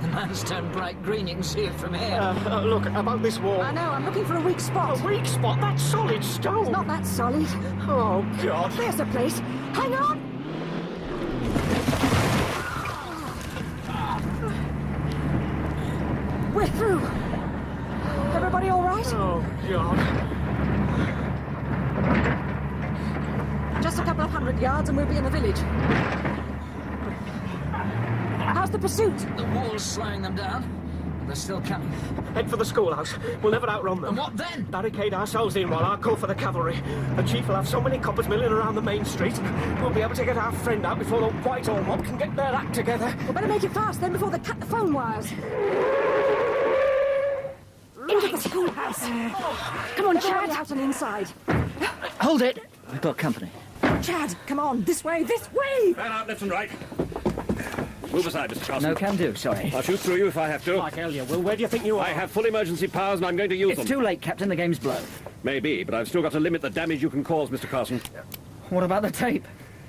H: The man's turned bright green, you can see it from here.
I: Look, about this wall.
B: I know, I'm looking for a weak spot.
I: A weak spot? That's solid stone.
B: It's not that solid.
I: Oh, God.
B: There's the place. Hang on! We're through. Everybody all right?
I: Oh, God.
B: Just a couple of 100 yards and we'll be in the village. How's the pursuit?
H: The wall's slowing them down. They're still coming.
I: Head for the schoolhouse. We'll never outrun them.
H: And what then?
I: Barricade ourselves in while I call for the cavalry. The chief will have so many coppers milling around the main street. We'll be able to get our friend out before the Whitehall mob can get their act together.
B: We'll better make it fast then before they cut the phone wires. Into the schoolhouse. Come on, Chad. Out and inside.
H: Hold it. We've got company.
B: Chad, come on. This way, this way.
A: Man out left and right. Move aside, Mr. Carson.
H: No can do, sorry.
A: I'll shoot through you if I have to.
I: Like hell you will. Where do you think you are?
A: I have full emergency powers and I'm going to use them.
H: It's too late, Captain. The game's blown.
A: Maybe, but I've still got to limit the damage you can cause, Mr. Carson.
H: What about the tape?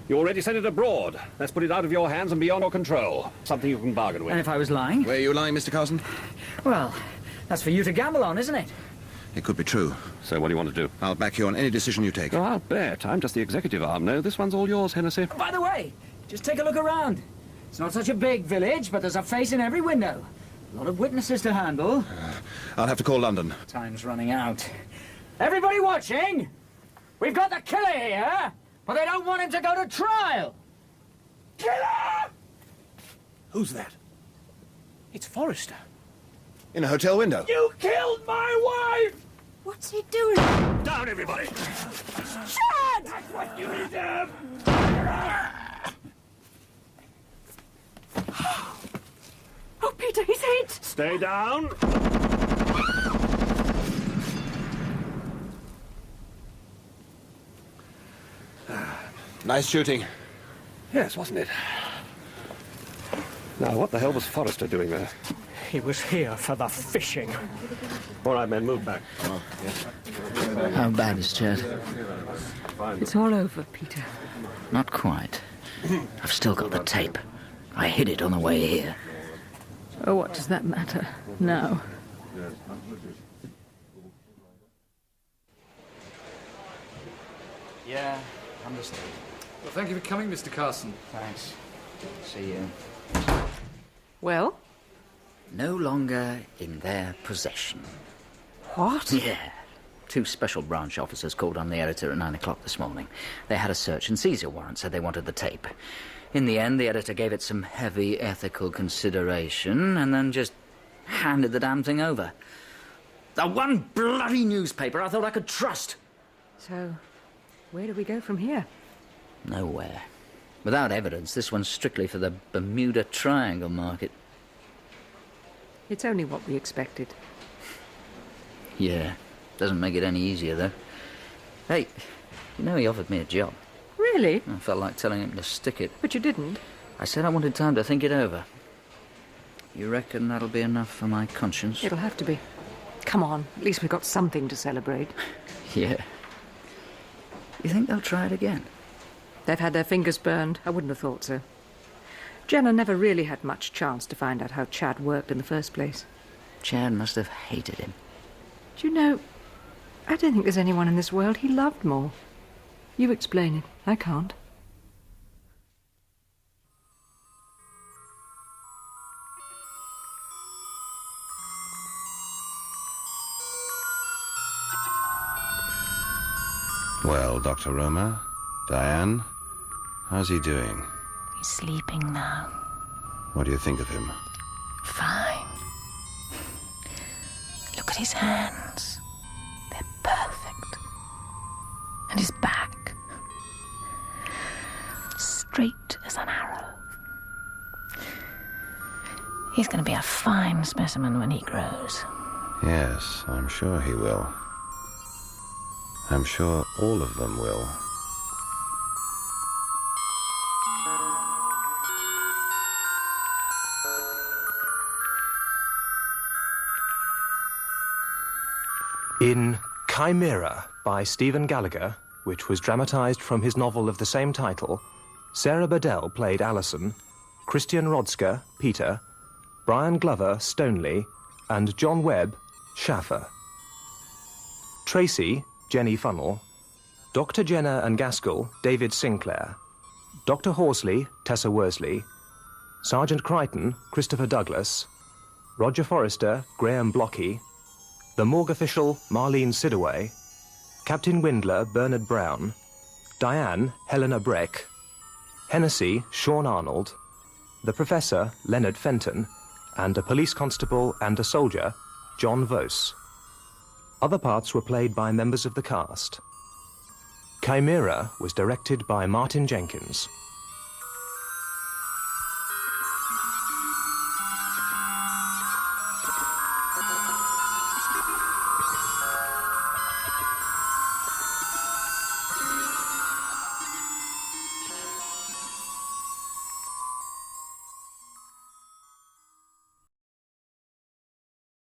A: You already sent it abroad. Let's put it out of your hands and beyond your control. Something you can bargain with.
H: And if I was lying?
O: Where are you lying, Mr. Carson?
H: Well, that's for you to gamble on, isn't it?
O: It could be true.
A: So what do you want to do?
O: I'll back you on any decision you take.
A: Oh, I'll bet. I'm just the executive arm. No, this one's all yours, Hennessy.
H: By the way, just take a look around. It's not such a big village, but there's a face in every window. A lot of witnesses to handle.
O: I'll have to call London.
H: Time's running out. Everybody watching? We've got the killer here, but they don't want him to go to trial. Killer!
I: Who's that? It's Forrester.
O: In a hotel window.
I: You killed my wife!
B: What's he doing?
A: Down, everybody!
B: Chad!
I: That's what you deserve!
B: Oh, Peter, he's hit!
A: Stay down!
O: Nice shooting.
A: Yes, wasn't it? Now, what the hell was Forrester doing there?
I: He was here for the fishing. All right, men, move back.
O: Oh, yes.
H: How bad is Chad?
B: It's all over, Peter.
H: Not quite. I've still got the tape. I hid it on the way here.
B: Oh, what does that matter now?
H: Yeah, understood.
L: Well, thank you for coming, Mr. Carson.
H: Thanks. See you.
B: Well?
H: No longer in their possession.
B: What?
H: Yeah. 2 special branch officers called on the editor at 9 o'clock this morning. They had a search and seizure warrant, said they wanted the tape. In the end, the editor gave it some heavy ethical consideration and then just handed the damn thing over. The one bloody newspaper I thought I could trust.
B: So, where do we go from here?
H: Nowhere. Without evidence, this one's strictly for the Bermuda Triangle market.
B: It's only what we expected.
H: Yeah. Doesn't make it any easier, though. Hey, you know he offered me a job.
B: Really?
H: I felt like telling him to stick it.
B: But you didn't.
H: I said I wanted time to think it over. You reckon that'll be enough for my conscience?
B: It'll have to be. Come on, at least we've got something to celebrate.
H: Yeah. You think they'll try it again?
B: They've had their fingers burned. I wouldn't have thought so. Jenna never really had much chance to find out how Chad worked in the first place.
H: Chad must have hated him.
B: Do you know, I don't think there's anyone in this world he loved more. You explain it. I can't.
O: Well, Dr. Roma, Diane, how's he doing?
C: He's sleeping now.
O: What do you think of him?
C: Fine. Look at his hands. They're perfect. And his back. Straight as an arrow. He's going to be a fine specimen when he grows.
O: Yes, I'm sure he will. I'm sure all of them will.
P: In Chimera by Stephen Gallagher, which was dramatised from his novel of the same title, Sarah Badel played Alison, Christian Rodsker, Peter, Brian Glover, Stoneley, and John Webb, Schaffer. Tracy, Jenny Funnell, Dr. Jenner and Gaskell, David Sinclair, Dr. Horsley, Tessa Worsley, Sergeant Crichton, Christopher Douglas, Roger Forrester, Graham Blockey, the morgue official, Marlene Sidaway, Captain Windler, Bernard Brown, Diane, Helena Breck, Hennessy, Sean Arnold, the Professor, Leonard Fenton, and a police constable and a soldier, John Vose. Other parts were played by members of the cast. Chimera was directed by Martin Jenkins.